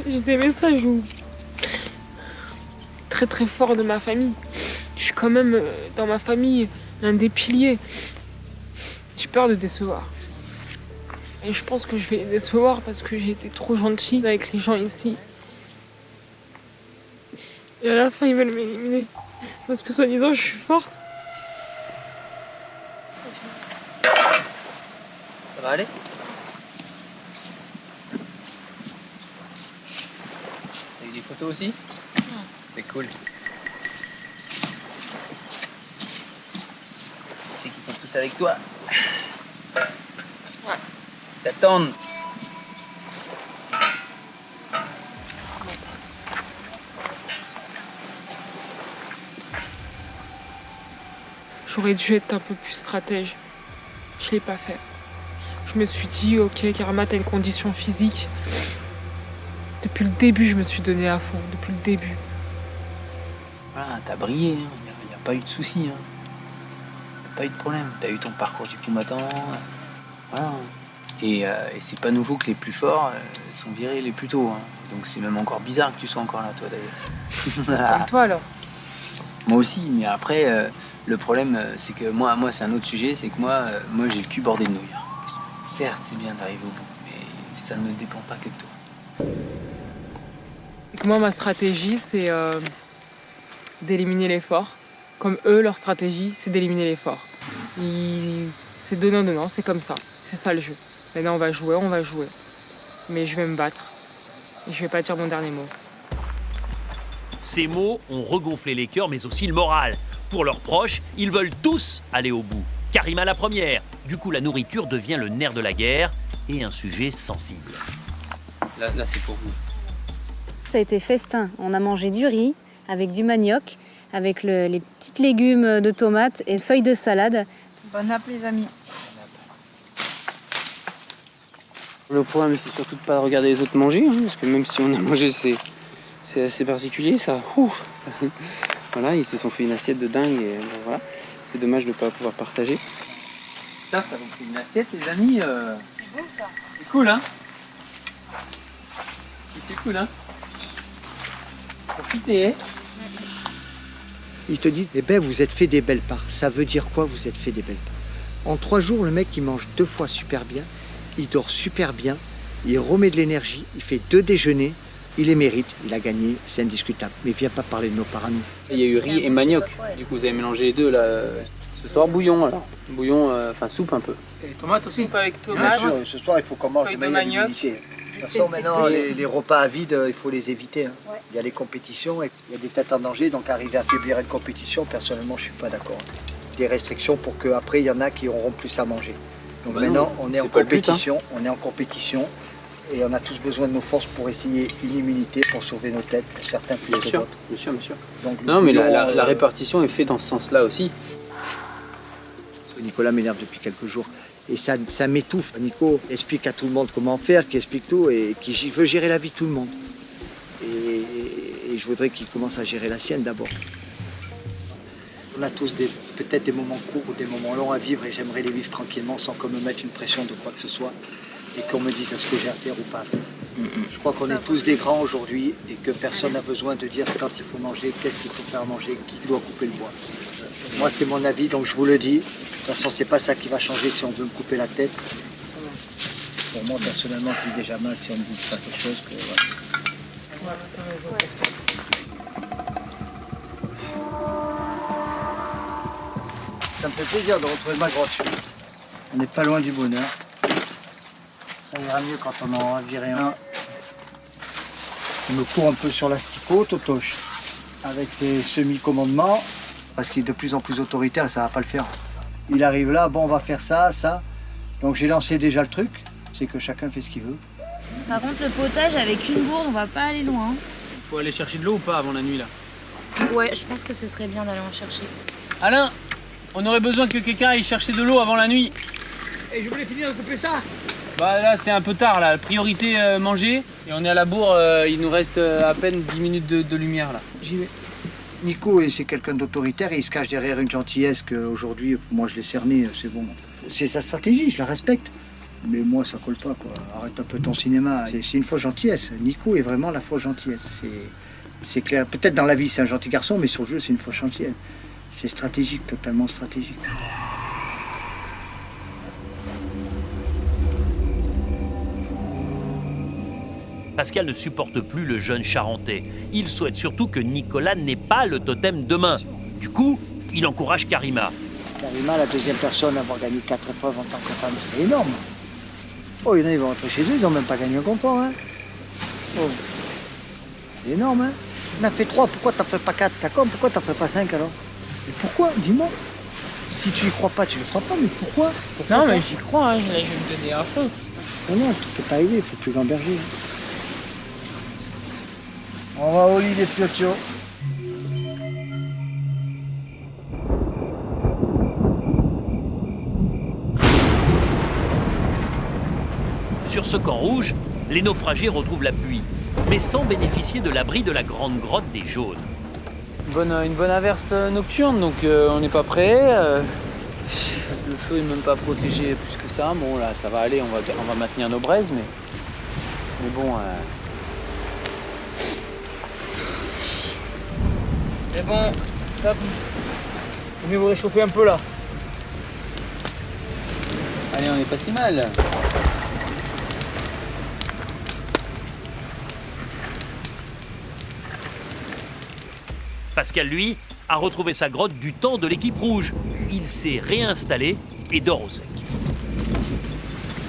J'ai des messages très très forts de ma famille. Je suis quand même dans ma famille l'un des piliers. J'ai peur de décevoir. Et je pense que je vais les décevoir parce que j'ai été trop gentille avec les gens ici. Et à la fin, ils veulent m'éliminer. Parce que soi-disant, je suis forte. Ça va aller? T'as eu des photos aussi? C'est cool. Tu sais qu'ils sont tous avec toi? Ouais. T'attendent. J'aurais dû être un peu plus stratège. Je l'ai pas fait. Je me suis dit, ok, Karima, t'as une condition physique. Depuis le début, je me suis donnée à fond, depuis le début. Voilà, t'as brillé, il n'y a pas eu de soucis. Il n'y a pas eu de problème. T'as eu ton parcours du combattant. Voilà. Et c'est pas nouveau que les plus forts sont virés les plus tôt. Donc c'est même encore bizarre que tu sois encore là, toi d'ailleurs. Comme toi alors. Moi aussi, mais après, le problème, c'est que moi c'est un autre sujet, c'est que moi j'ai le cul bordé de nouilles. Certes, c'est bien d'arriver au bout, mais ça ne dépend pas que de toi. Et que moi, ma stratégie, c'est d'éliminer les forts. Comme eux, leur stratégie, c'est d'éliminer les forts. C'est donnant-donnant, c'est comme ça. C'est ça le jeu. Maintenant, on va jouer. Mais je vais me battre. Et je vais pas dire mon dernier mot. Ces mots ont regonflé les cœurs, mais aussi le moral. Pour leurs proches, ils veulent tous aller au bout. Karima la première. Du coup, la nourriture devient le nerf de la guerre et un sujet sensible. Là c'est pour vous. Ça a été festin. On a mangé du riz avec du manioc, avec les petits légumes de tomates et feuilles de salade. Bon appétit les amis. Le problème, c'est surtout de ne pas regarder les autres manger, parce que même si on a mangé, c'est assez particulier, ça. Voilà, ils se sont fait une assiette de dingue, et bon, voilà. C'est dommage de ne pas pouvoir partager. Putain, ça vous fait une assiette, les amis. C'est bon ça. C'est cool, hein. C'est cool, hein. Profitez, hein. Il te dit, eh ben vous êtes fait des belles parts. Ça veut dire quoi, vous êtes fait des belles parts? En 3 jours, le mec, il mange 2 fois super bien, il dort super bien, il remet de l'énergie, il fait 2 déjeuners, il les mérite, il a gagné, c'est indiscutable. Mais viens pas parler de nos parents. Il y a eu riz et manioc, du coup vous avez mélangé les deux là. Ce soir, bouillon alors. Bouillon, enfin soupe un peu. Et tomates aussi. Soupe avec tomates. Bien sûr, ce soir, il faut qu'on mange Feuille de de manière manioc. limitée. De toute façon, maintenant, les repas à vide, il faut les éviter. Ouais. Il y a les compétitions, et il y a des têtes en danger, donc arriver à affaiblir une compétition, personnellement, je ne suis pas d'accord. Des restrictions pour qu'après, il y en a qui auront plus à manger. Donc maintenant, on est en compétition, et on a tous besoin de nos forces pour essayer une immunité, pour sauver nos têtes, pour certains plus que d'autres. Bien sûr, bien sûr. Donc, Non, mais la répartition est faite dans ce sens-là aussi. Nicolas m'énerve depuis quelques jours. Et ça m'étouffe. Nico explique à tout le monde comment faire, qui explique tout et qui veut gérer la vie de tout le monde. Et je voudrais qu'il commence à gérer la sienne d'abord. On a tous peut-être des moments courts ou des moments longs à vivre et j'aimerais les vivre tranquillement sans qu'on me mette une pression de quoi que ce soit et qu'on me dise ce que j'ai à faire ou pas à faire. Je crois qu'on est tous des grands aujourd'hui et que personne n'a besoin de dire quand il faut manger, qu'est-ce qu'il faut faire à manger, qui doit couper le bois. Moi, c'est mon avis, donc je vous le dis. De toute façon, c'est pas ça qui va changer si on veut me couper la tête. Pour moi, personnellement, je vis déjà mal si on me dit pas quelque chose. Que, voilà. Ça me fait plaisir de retrouver ma grotte. On n'est pas loin du bonheur. Ça ira mieux quand on en aura viré un. Il me court un peu sur l'asticot, Totoche, avec ses semi-commandements, parce qu'il est de plus en plus autoritaire et ça va pas le faire. Il arrive là, bon, on va faire ça, ça. Donc j'ai lancé déjà le truc, c'est que chacun fait ce qu'il veut. Par contre, le potage avec une gourde, on va pas aller loin. Il faut aller chercher de l'eau ou pas avant la nuit là? Ouais, je pense que ce serait bien d'aller en chercher. Alain, on aurait besoin que quelqu'un aille chercher de l'eau avant la nuit. Et je voulais finir de couper ça. Bah là c'est un peu tard là, priorité manger. Et on est à la bourre, il nous reste à peine 10 minutes de lumière là. J'y vais. Nico, c'est quelqu'un d'autoritaire et il se cache derrière une gentillesse qu'aujourd'hui, moi je l'ai cerné, c'est bon. C'est sa stratégie, je la respecte. Mais moi ça colle pas quoi, arrête un peu ton cinéma. C'est une fausse gentillesse. Nico est vraiment la fausse gentillesse. C'est clair, peut-être dans la vie c'est un gentil garçon, mais sur le jeu c'est une fausse gentillesse. C'est stratégique, totalement stratégique. Pascal ne supporte plus le jeune Charentais. Il souhaite surtout que Nicolas n'ait pas le totem de main. Du coup, il encourage Karima. Karima, la deuxième personne à avoir gagné 4 épreuves en tant que femme, c'est énorme. Oh, il y en a, ils vont rentrer chez eux, ils n'ont même pas gagné un confort. Hein. Oh. C'est énorme, hein. On a fait 3, pourquoi t'en ferais pas 4? D'accord, pourquoi t'en ferais pas 5 alors? Mais pourquoi? Dis-moi. Si tu y crois pas, tu le feras pas, mais pourquoi Non, mais j'y crois, hein, je vais me donner à fond. Non, tout peut arriver, il faut plus gamberger. On va au lit des piotios. Sur ce camp rouge, les naufragés retrouvent l'appui, mais sans bénéficier de l'abri de la grande grotte des Jaunes. Une bonne averse nocturne, donc on n'est pas prêt. Le feu n'est même pas protégé plus que ça. Bon là, ça va aller, on va maintenir nos braises, mais bon. Mais bon, stop. Faut mieux vous réchauffer un peu là. Allez, on n'est pas si mal. Pascal, lui, a retrouvé sa grotte du temps de l'équipe rouge. Il s'est réinstallé et dort au sec.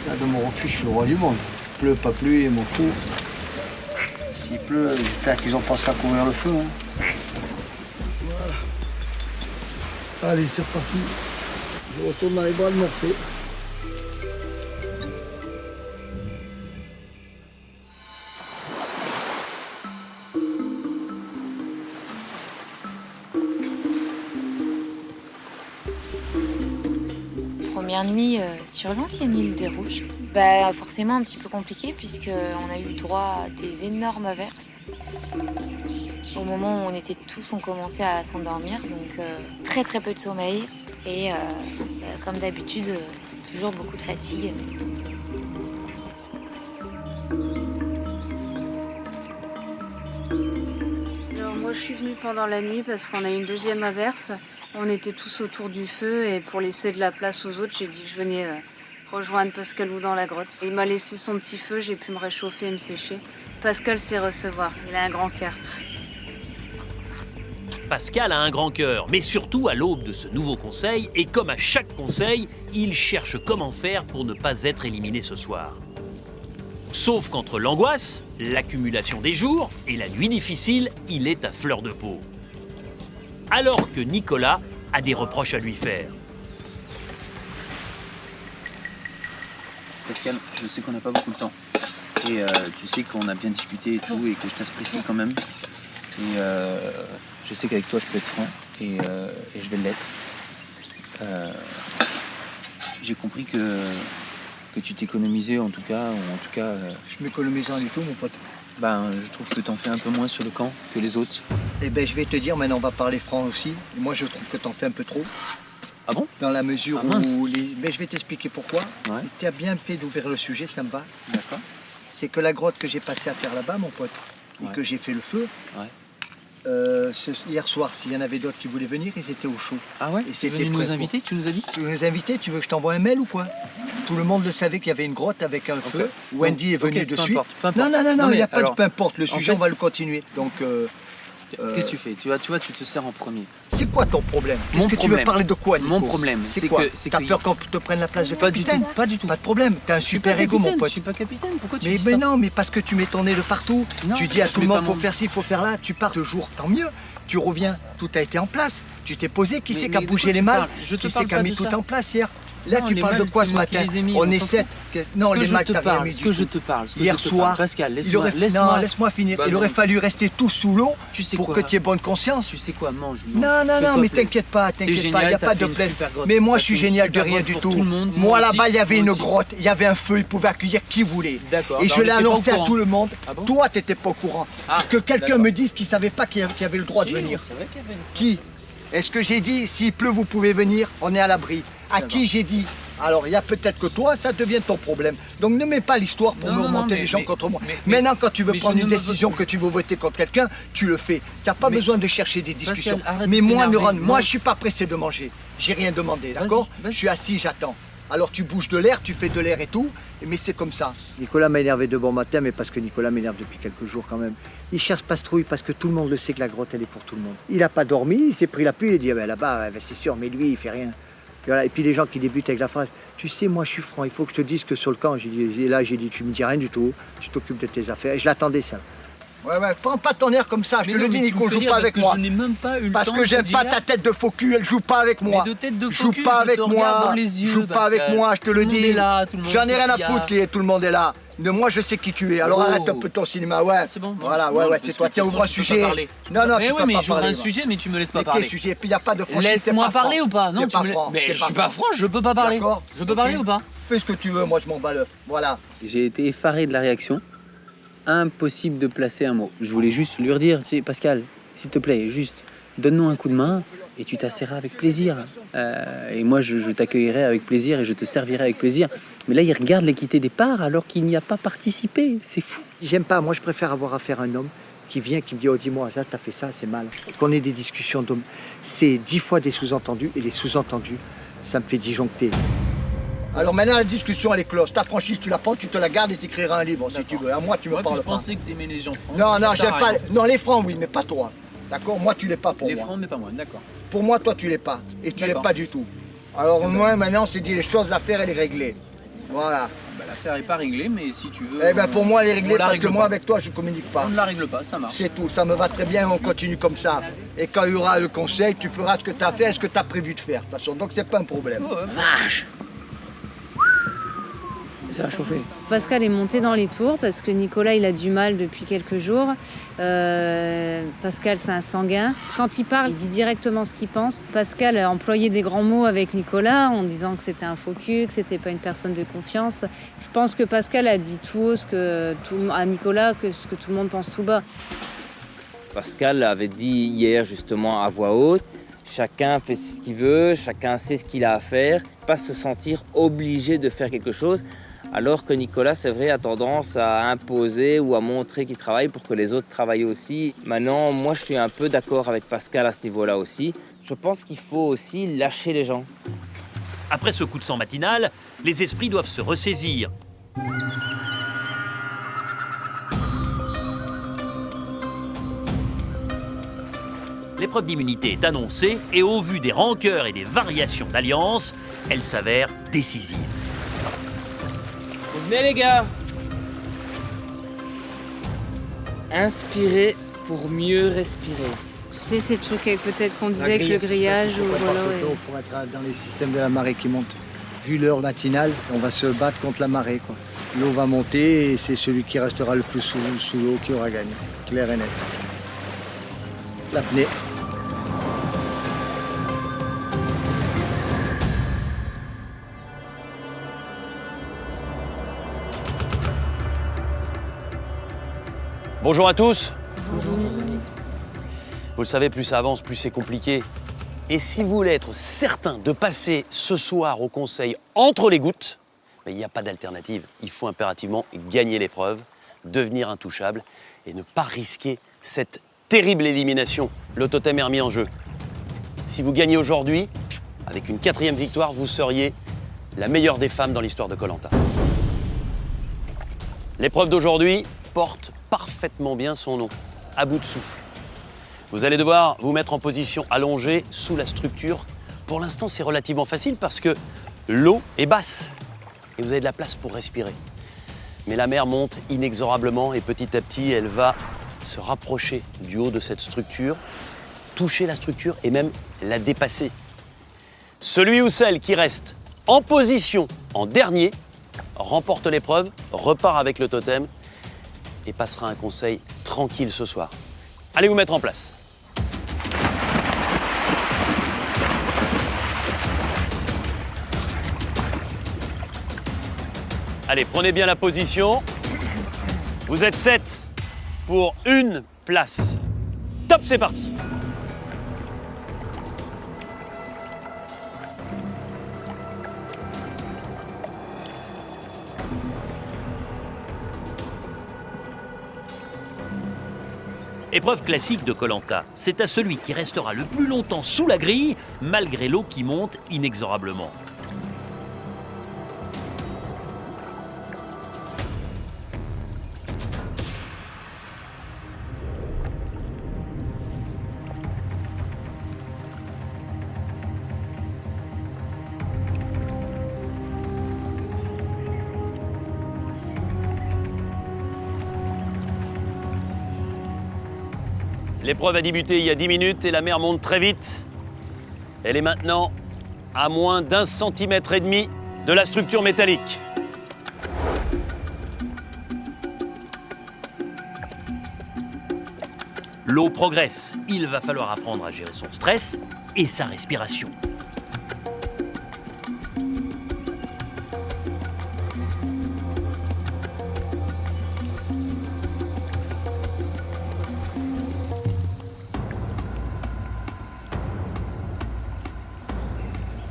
Là, de mon refuge, je suis le roi du monde. Pleut, pas plu, il m'en fout. S'il pleut, j'espère qu'ils ont pensé à couvrir le feu. Hein. Voilà. Allez, c'est reparti. Je retourne dans les bras de Morphée. Première nuit sur l'ancienne île des Rouges. Forcément un petit peu compliqué puisqu'on a eu droit à des énormes averses. Au moment où on commençait à s'endormir, donc très très peu de sommeil et comme d'habitude, toujours beaucoup de fatigue. Alors moi je suis venue pendant la nuit parce qu'on a eu une deuxième averse. On était tous autour du feu et pour laisser de la place aux autres, j'ai dit que je venais rejoindre Pascalou dans la grotte. Il m'a laissé son petit feu, j'ai pu me réchauffer et me sécher. Pascal sait recevoir, il a un grand cœur. Pascal a un grand cœur, mais surtout à l'aube de ce nouveau conseil, et comme à chaque conseil, il cherche comment faire pour ne pas être éliminé ce soir. Sauf qu'entre l'angoisse, l'accumulation des jours et la nuit difficile, il est à fleur de peau. Alors que Nicolas a des reproches à lui faire. Pascal, je sais qu'on n'a pas beaucoup de temps. Et tu sais qu'on a bien discuté et tout, et que je t'apprécie quand même. Et je sais qu'avec toi, je peux être franc, et je vais l'être. J'ai compris que tu t'économisais, en tout cas. Je m'économise rien du tout, mon pote. Je trouve que t'en fais un peu moins sur le camp que les autres. Eh ben, je vais te dire, maintenant on va parler franc aussi. Et moi, je trouve que t'en fais un peu trop. Ah bon? Dans la mesure où... Mais je vais t'expliquer pourquoi. Ouais. Tu as bien fait d'ouvrir le sujet, ça me va. D'accord. C'est que la grotte que j'ai passée à faire là-bas, mon pote, et que j'ai fait le feu, hier soir, s'il y en avait d'autres qui voulaient venir, ils étaient au chaud. Ah ouais? Et t'es venu nous inviter, tu nous as dit? Tu veux nous inviter? Tu veux que je t'envoie un mail ou quoi? Tout le monde le savait qu'il y avait une grotte avec un feu. Wendy est venue de suite. Peu importe. Non, il n'y a pas de peu importe. Le sujet, on va le continuer. Donc... Qu'est-ce que tu fais? Tu vois, tu te sers en premier. C'est quoi ton problème? Qu'est-ce que tu veux parler de quoi, Nico? Mon problème, c'est quoi? T'as peur qu'on te prenne la place de capitaine? Pas du tout. Pas de problème. T'as un super ego, mon pote. Je suis pas capitaine. Pourquoi tu dis ça? Mais non, mais parce que tu mets ton nez de partout. Non, tu dis à tout le monde, faut faire ci, faut faire là. Tu pars 2 jours, tant mieux. Tu reviens, tout a été en place. Tu t'es posé, qui c'est qui a bougé les malles? Qui c'est qui a mis tout en place hier? Là, tu parles de quoi ce matin? On est 7. Non, les malles, t'as rien mis du tout. Ce que je te parle. Hier soir, Pascal, laisse-moi finir. Il aurait fallu rester tout sous l'eau pour que tu aies bonne conscience. Tu sais quoi, mange. Non, mais t'inquiète pas, il n'y a pas de plaisir. Mais moi, je suis génial de rien du tout. Moi, là-bas, il y avait une grotte, il y avait un feu, il pouvait accueillir qui voulait. Et je l'ai annoncé à tout le monde. Toi, t'étais pas au courant. Que quelqu'un me dise qu'il savait pas qu'il y avait le droit de venir. Qui? Est-ce que j'ai dit, s'il pleut, vous pouvez venir, on est à l'abri? À qui j'ai dit? Alors, il y a peut-être que toi, ça devient ton problème. Donc, ne mets pas l'histoire pour me remonter les gens contre moi. Maintenant, quand tu veux prendre une décision, que tu veux voter contre quelqu'un, tu le fais. Tu n'as pas besoin de chercher des discussions. Mais moi, je ne suis pas pressé de manger. J'ai rien demandé, d'accord? Je suis assis, j'attends. Alors, tu bouges de l'air, tu fais de l'air et tout, mais c'est comme ça. Nicolas m'a énervé de bon matin, mais parce que Nicolas m'énerve depuis quelques jours quand même. Il cherche Pastrouille parce que tout le monde le sait que la grotte, elle est pour tout le monde. Il n'a pas dormi, il s'est pris la pluie, il a dit, là-bas, c'est sûr, mais lui, il fait rien. Et, voilà. Et puis les gens qui débutent avec la phrase, tu sais, moi je suis franc, il faut que je te dise que sur le camp, j'ai dit, tu me dis rien du tout, tu t'occupes de tes affaires. Et je l'attendais ça. Ouais, prends pas ton air comme ça, je te le dis, Nico, joue pas avec moi. Je n'ai même pas eu le parce que j'aime pas ta tête de faux cul, elle joue pas avec moi. Mais de tête de joue faux pas cul, avec moi, joue pas avec moi, je te le dis. J'en ai rien à foutre qui est, tout le monde est là. De moi, je sais qui tu es. Alors arrête un peu ton cinéma, ouais. C'est bon. Voilà, c'est toi. Tiens, ouvre un sujet. Non, tu peux pas parler. Mais j'ouvre un sujet, mais tu me laisses pas parler. Quel sujet? Et puis il n'y a pas de franchise. Laisse-moi parler ou pas? Non, Mais je suis pas franc, je peux pas parler. Je peux parler ou pas? Fais ce que tu veux, moi je m'en bats l'œuf. Voilà. J'ai été effaré de la réaction. Impossible de placer un mot. Je voulais juste lui redire, tu sais, Pascal, s'il te plaît, juste donne-nous un coup de main et tu t'asseras avec plaisir. Et moi, je t'accueillerai avec plaisir et je te servirai avec plaisir. Mais là, il regarde l'équité des parts alors qu'il n'y a pas participé. C'est fou. J'aime pas, moi je préfère avoir affaire à un homme qui vient, qui me dit, oh dis-moi, ça, t'as fait ça, c'est mal. Qu'on ait des discussions d'hommes, c'est 10 fois des sous-entendus, et les sous-entendus, ça me fait disjoncter. Alors maintenant, la discussion, elle est close. Ta franchise, tu la prends, tu te la gardes et tu écriras un livre, si tu veux. À moi, tu me parles pas. Je pensais que tu aimais les gens francs. Non, j'aime pas. Non, les francs, oui, mais pas toi. D'accord? Moi, tu l'es pas pour moi. Les francs, mais pas moi, d'accord. Pour moi, toi, tu l'es pas. Et tu l'es pas du tout. Alors, moi, maintenant, c'est dit les choses, l'affaire, elle est réglée. Voilà. L'affaire n'est pas réglée, mais si tu veux... Eh bien, pour moi, elle est réglée parce que moi, avec toi, je communique pas. On ne la règle pas, ça marche. C'est tout, ça me va très bien, on continue comme ça. Et quand il y aura le conseil, tu feras ce que tu as fait et ce que tu as prévu de faire, de toute façon. Donc, c'est pas un problème. Oh, vache! Ça a chauffé. Pascal est monté dans les tours parce que Nicolas, il a du mal depuis quelques jours. Pascal, c'est un sanguin. Quand il parle, il dit directement ce qu'il pense. Pascal a employé des grands mots avec Nicolas en disant que c'était un faux cul, que c'était pas une personne de confiance. Je pense que Pascal a dit tout haut à Nicolas ce que tout le monde pense tout bas. Pascal avait dit hier justement à voix haute, chacun fait ce qu'il veut, chacun sait ce qu'il a à faire, pas se sentir obligé de faire quelque chose. Alors que Nicolas, c'est vrai, a tendance à imposer ou à montrer qu'il travaille pour que les autres travaillent aussi. Maintenant, moi, je suis un peu d'accord avec Pascal à ce niveau-là aussi. Je pense qu'il faut aussi lâcher les gens. Après ce coup de sang matinal, les esprits doivent se ressaisir. L'épreuve d'immunité est annoncée et au vu des rancœurs et des variations d'alliance, elle s'avère décisive. Venez les gars. Inspirez pour mieux respirer. Tu sais, ces trucs peut-être qu'on disait avec le grillage ou voilà. Ouais. Pour être dans les systèmes de la marée qui monte. Vu l'heure matinale, on va se battre contre la marée, quoi. L'eau va monter et c'est celui qui restera le plus sous l'eau qui aura gagné. Clair et net. L'apnée. Bonjour à tous. Bonjour. Vous le savez, plus ça avance, plus c'est compliqué. Et si vous voulez être certain de passer ce soir au conseil entre les gouttes, il n'y a pas d'alternative. Il faut impérativement gagner l'épreuve, devenir intouchable et ne pas risquer cette terrible élimination. Le totem est remis en jeu. Si vous gagnez aujourd'hui, avec une 4e victoire, vous seriez la meilleure des femmes dans l'histoire de Koh-Lanta. L'épreuve d'aujourd'hui porte parfaitement bien son nom, à bout de souffle. Vous allez devoir vous mettre en position allongée sous la structure. Pour l'instant, c'est relativement facile parce que l'eau est basse et vous avez de la place pour respirer. Mais la mer monte inexorablement et petit à petit, elle va se rapprocher du haut de cette structure, toucher la structure et même la dépasser. Celui ou celle qui reste en position en dernier remporte l'épreuve, repart avec le totem et passera un conseil tranquille ce soir. Allez vous mettre en place. Allez, prenez bien la position. Vous êtes 7 pour une place. Top, c'est parti. Épreuve classique de Koh-Lanta, c'est à celui qui restera le plus longtemps sous la grille, malgré l'eau qui monte inexorablement. L'épreuve a débuté il y a 10 minutes et la mer monte très vite. Elle est maintenant à moins d'1,5 cm de la structure métallique. L'eau progresse. Il va falloir apprendre à gérer son stress et sa respiration.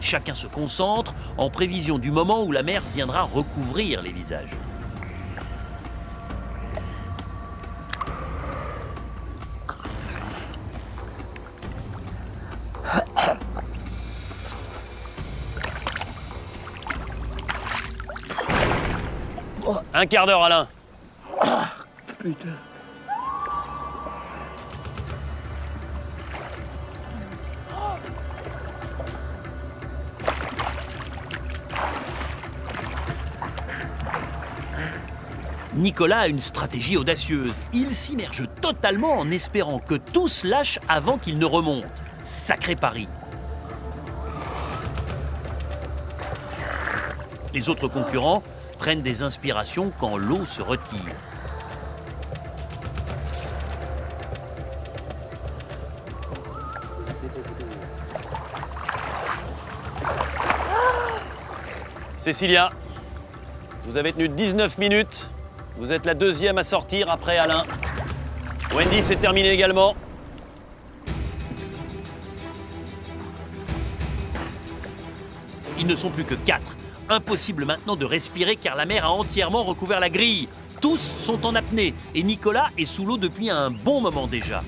Chacun se concentre en prévision du moment où la mer viendra recouvrir les visages. Un quart d'heure, Alain. Putain. Nicolas a une stratégie audacieuse. Il s'immerge totalement en espérant que tous lâchent avant qu'il ne remonte. Sacré pari. Les autres concurrents prennent des inspirations quand l'eau se retire. Cécilia, vous avez tenu 19 minutes. Vous êtes la deuxième à sortir après Alain. Wendy, c'est terminé également. Ils ne sont plus que 4. Impossible maintenant de respirer car la mer a entièrement recouvert la grille. Tous sont en apnée et Nicolas est sous l'eau depuis un bon moment déjà.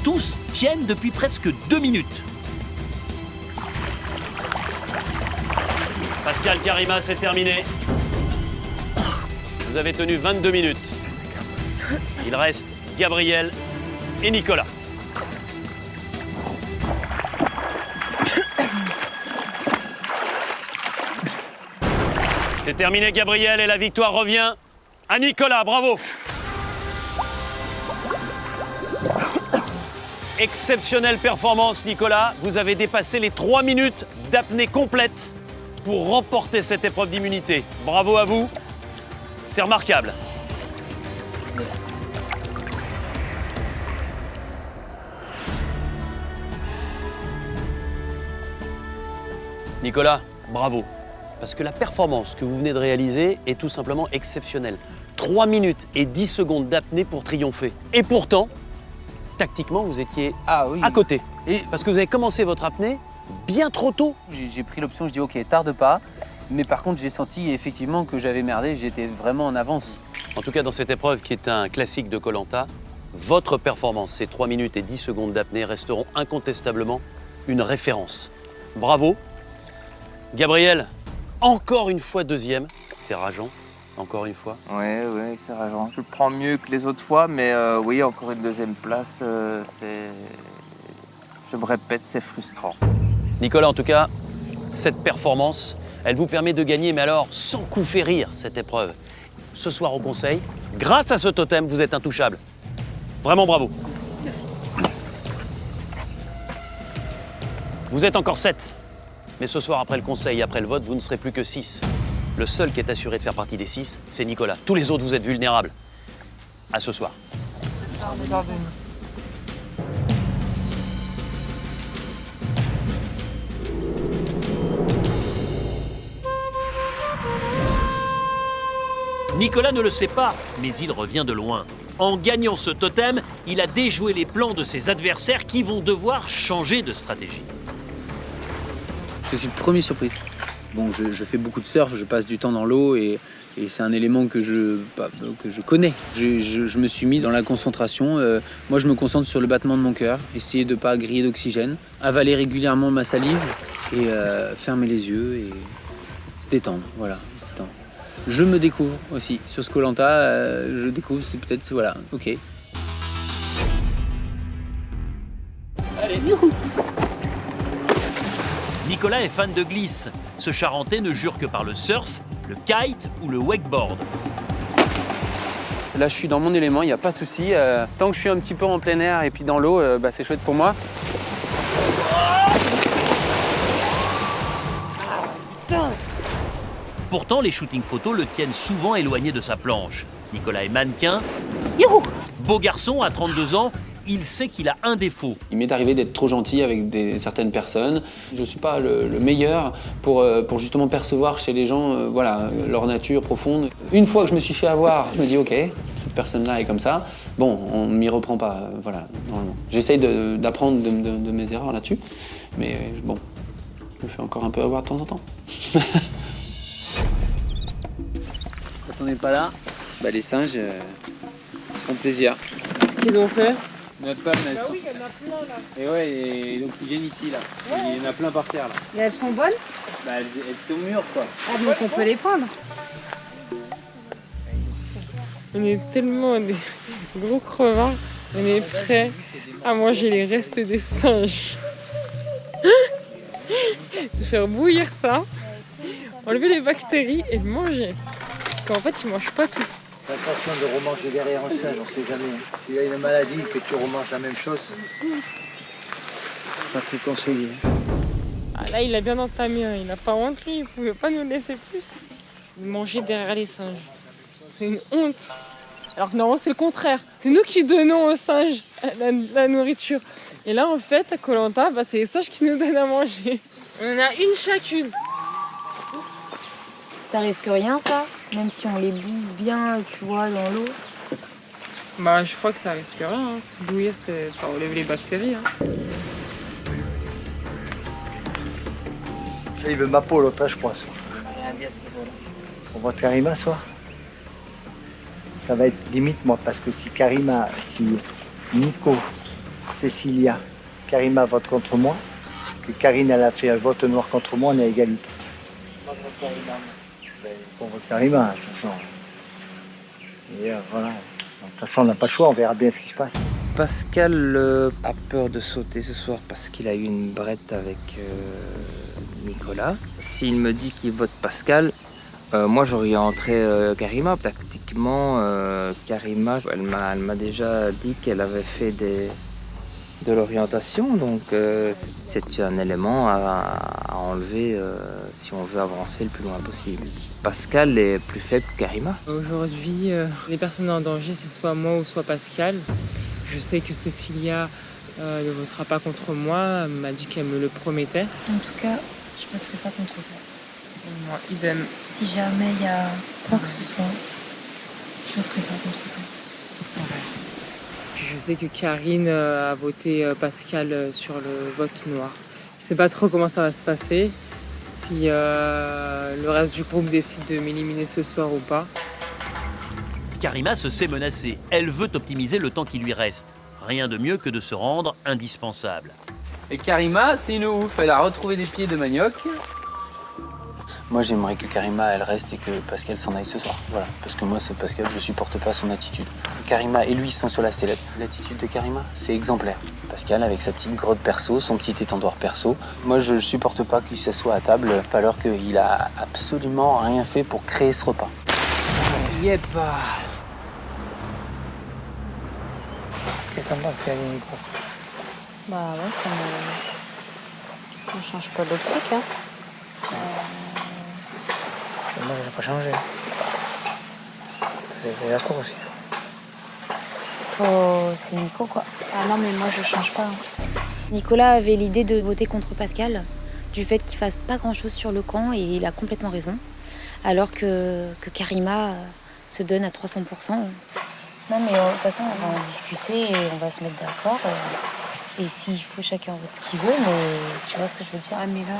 Tous tiennent depuis presque 2 minutes. Pascal Karima, c'est terminé. Vous avez tenu 22 minutes. Il reste Gabriel et Nicolas. C'est terminé, Gabriel, et la victoire revient à Nicolas. Bravo! Exceptionnelle performance, Nicolas. Vous avez dépassé les 3 minutes d'apnée complète pour remporter cette épreuve d'immunité. Bravo à vous. C'est remarquable. Nicolas, bravo. Parce que la performance que vous venez de réaliser est tout simplement exceptionnelle. 3 minutes et 10 secondes d'apnée pour triompher. Et pourtant, tactiquement, vous étiez à côté. Parce que vous avez commencé votre apnée bien trop tôt. J'ai pris l'option, je dis ok, tarde pas. Mais par contre, j'ai senti effectivement que j'avais merdé, j'étais vraiment en avance. En tout cas, dans cette épreuve qui est un classique de Koh-Lanta, votre performance, ces 3 minutes et 10 secondes d'apnée, resteront incontestablement une référence. Bravo. Gabriel, encore une fois deuxième. C'est rageant, encore une fois. Ouais, c'est rageant. Je le prends mieux que les autres fois, mais oui, encore une deuxième place, je me répète, c'est frustrant. Nicolas, en tout cas, cette performance, elle vous permet de gagner, mais alors sans coup férir, cette épreuve. Ce soir au conseil, grâce à ce totem, vous êtes intouchable. Vraiment bravo. Merci. Vous êtes encore 7. Mais ce soir, après le conseil et après le vote, vous ne serez plus que 6. Le seul qui est assuré de faire partie des 6, c'est Nicolas. Tous les autres, vous êtes vulnérables. À ce soir. Nicolas ne le sait pas, mais il revient de loin. En gagnant ce totem, il a déjoué les plans de ses adversaires qui vont devoir changer de stratégie. Je suis le premier surpris. Bon, je fais beaucoup de surf, je passe du temps dans l'eau et c'est un élément que je connais. Je me suis mis dans la concentration. Moi, je me concentre sur le battement de mon cœur, essayer de ne pas griller d'oxygène, avaler régulièrement ma salive et fermer les yeux et se détendre. Voilà, se détendre. Je me découvre aussi. Sur ce Koh-Lanta, je découvre, c'est peut-être, voilà, ok. Allez, Nicolas est fan de glisse. Ce Charentais ne jure que par le surf, le kite ou le wakeboard. Là, je suis dans mon élément, il n'y a pas de souci. Tant que je suis un petit peu en plein air et puis dans l'eau, c'est chouette pour moi. Pourtant, les shootings photos le tiennent souvent éloigné de sa planche. Nicolas est mannequin, beau garçon à 32 ans il sait qu'il a un défaut. Il m'est arrivé d'être trop gentil avec certaines personnes. Je ne suis pas le meilleur pour justement percevoir chez les gens voilà, leur nature profonde. Une fois que je me suis fait avoir, je me dis ok, cette personne-là est comme ça. Bon, on ne m'y reprend pas, voilà, normalement. J'essaye d'apprendre de mes erreurs là-dessus, mais bon, je me fais encore un peu avoir de temps en temps. Quand on n'est pas là, bah, les singes ils se font plaisir. qu'est-ce qu'ils ont fait? Notre palme, elles Bah sont... oui, il y en a plein là. Et ouais, et donc ils viennent ici là. Il y en a plein par terre là. Et elles sont bonnes? Bah elles sont mûres quoi. Ah, donc on peut les prendre. On est tellement des gros crevards, on est prêts à manger les restes des singes. De faire bouillir ça, enlever les bactéries et le manger. Parce qu'en fait, ils mangent pas tout. Fais attention de remanger derrière un singe, on sait jamais. S'il a une maladie et que tu remanges la même chose, pas très conseillé. Ah, là, il a bien entamé, hein. Il n'a pas honte, lui, il pouvait pas nous laisser plus. Manger derrière les singes. C'est une honte. Alors que normalement, c'est le contraire. C'est nous qui donnons aux singes la nourriture. Et là, en fait, à Koh Lanta, bah, c'est les singes qui nous donnent à manger. On en a une chacune. Ça risque rien, ça? Même si on les boue bien, tu vois, dans l'eau. Bah, je crois que ça risque rien. Hein. Se bouillir, ça relève les bactéries. Hein. Il veut ma peau, l'autre, je pense. On voit Karima, soit. Ça va être limite, moi, parce que si Nico, Cécilia, Karima votent contre moi, que Karine, elle a fait un vote noir contre moi, on est à égalité. On vote Karima, de toute façon. Et voilà. De toute façon, on n'a pas le choix, on verra bien ce qui se passe. Pascal a peur de sauter ce soir parce qu'il a eu une brette avec Nicolas. S'il me dit qu'il vote Pascal, moi j'orienterais Karima. Tactiquement, Karima, elle m'a déjà dit qu'elle avait fait de l'orientation, donc c'est un élément à enlever si on veut avancer le plus loin possible. Pascal est plus faible que Karima. Aujourd'hui, les personnes en danger, c'est soit moi ou soit Pascal. Je sais que Cécilia ne votera pas contre moi, elle m'a dit qu'elle me le promettait. En tout cas, je voterai pas contre toi. Moi, idem. Si jamais il y a quoi que ce soit, je voterai pas contre toi. Je sais que Karine a voté Pascal sur le vote noir. Je sais pas trop comment ça va se passer, si le reste du groupe décide de m'éliminer ce soir ou pas. Karima se sait menacée. Elle veut optimiser le temps qui lui reste. Rien de mieux que de se rendre indispensable. Et Karima, c'est une ouf. Elle a retrouvé des pieds de manioc. Moi, j'aimerais que Karima, elle reste et que Pascal s'en aille ce soir. Voilà. Parce que moi, c'est Pascal, je supporte pas son attitude. Karima et lui sont sur la sellette. L'attitude de Karima, c'est exemplaire. Pascal, avec sa petite grotte perso, son petit étendoir perso. Moi, je supporte pas qu'il s'assoie à table alors qu'il a absolument rien fait pour créer ce repas. Yep. Qu'est-ce que t'en penses, Nico? Bah ouais, on change pas d'optique, hein. Moi, je n'ai pas changé. T'es d'accord aussi? Oh, c'est Nico, quoi. Ah non, mais moi, je change pas. Nicolas avait l'idée de voter contre Pascal, du fait qu'il fasse pas grand-chose sur le camp, et il a complètement raison. Alors que Karima se donne à 300%. Non, mais de toute façon, on va en discuter et on va se mettre d'accord. Et s'il faut, chacun vote ce qu'il veut, mais tu vois ce que je veux dire? Ah, mais là,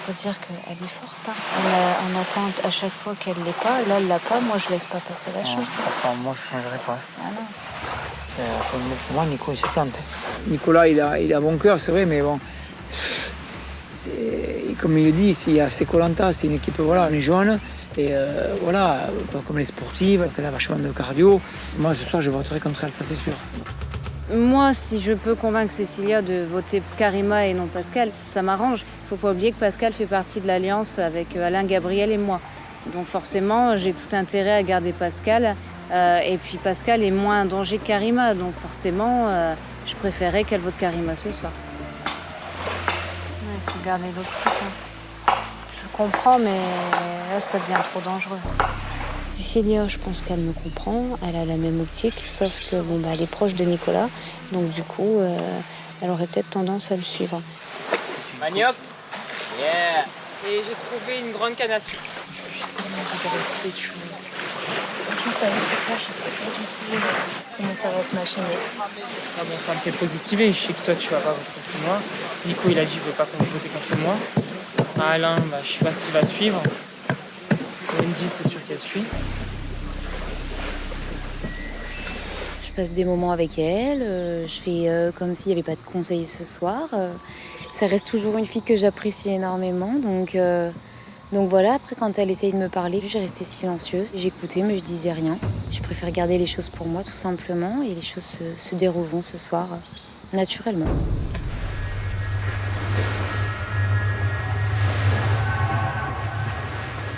faut dire qu'elle est forte. Hein. On attend à chaque fois qu'elle l'ait pas. Là, elle l'a pas. Moi, je laisse pas passer la chance. Enfin, moi, je changerai pas. Ah non. Pour moi, Nico, il se plante. Nicolas, il a bon cœur, c'est vrai, mais bon. Comme il le dit, c'est Koh Lanta, c'est une équipe, voilà, on est jeune. Et voilà, comme les sportives, elle a vachement de cardio. Moi, ce soir, je voterai contre elle, ça c'est sûr. Moi, si je peux convaincre Cécilia de voter Karima et non Pascal, ça m'arrange. Faut pas oublier que Pascal fait partie de l'alliance avec Alain, Gabriel et moi. Donc forcément, j'ai tout intérêt à garder Pascal. Et puis Pascal est moins en danger que Karima. Donc forcément, je préférais qu'elle vote Karima ce soir. Il faut garder l'optique. Hein. Je comprends, mais là, ça devient trop dangereux. Cécilia, je pense qu'elle me comprend, elle a la même optique, sauf que elle est proche de Nicolas, donc du coup, elle aurait peut-être tendance à le suivre. Manioc. Yeah. Et j'ai trouvé une grande canne à sucre. Franchement, t'as vu ce soir, je sais pas du tout comment ça va se machiner. Ah bon, ça me fait positiver. Je sais que toi, tu vas pas voter contre moi. Nico, il a dit qu'il veut pas qu'on vote contre moi. Alain, je sais pas s'il va te suivre. Wendy, c'est sûr qu'elle suit. Je passe des moments avec elle, je fais comme s'il n'y avait pas de conseils ce soir. Ça reste toujours une fille que j'apprécie énormément, donc voilà. Après, quand elle essaye de me parler, j'ai resté silencieuse. J'écoutais, mais je disais rien. Je préfère garder les choses pour moi, tout simplement, et les choses se dérouleront ce soir naturellement.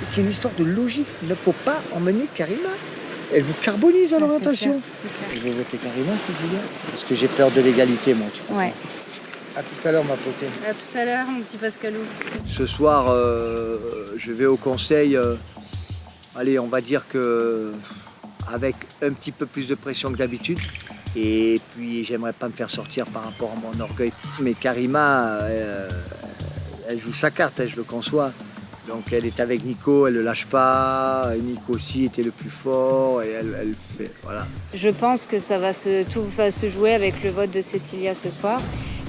C'est une histoire de logique. Il ne faut pas emmener Karima. Elle vous carbonise à l'orientation. Je vais voter Karima, Cécilia. Parce que j'ai peur de l'égalité, moi. Tu comprends ? Ouais. À tout à l'heure, ma potée. À tout à l'heure, mon petit Pascalou. Ce soir, je vais au conseil. Allez, on va dire que avec un petit peu plus de pression que d'habitude. Et puis, j'aimerais pas me faire sortir par rapport à mon orgueil. Mais Karima, elle joue sa carte, je le conçois. Donc elle est avec Nico, elle ne le lâche pas. Nico aussi était le plus fort et elle fait, voilà. Je pense que tout va se jouer avec le vote de Cécilia ce soir.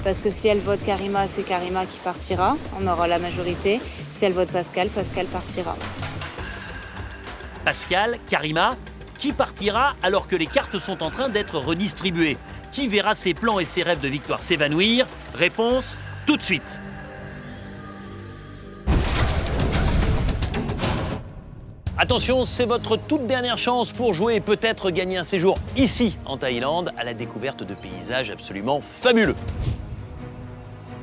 Parce que si elle vote Karima, c'est Karima qui partira. On aura la majorité. Si elle vote Pascal, Pascal partira. Pascal, Karima, qui partira alors que les cartes sont en train d'être redistribuées? Qui verra ses plans et ses rêves de victoire s'évanouir? Réponse tout de suite. Attention, c'est votre toute dernière chance pour jouer et peut-être gagner un séjour ici, en Thaïlande, à la découverte de paysages absolument fabuleux.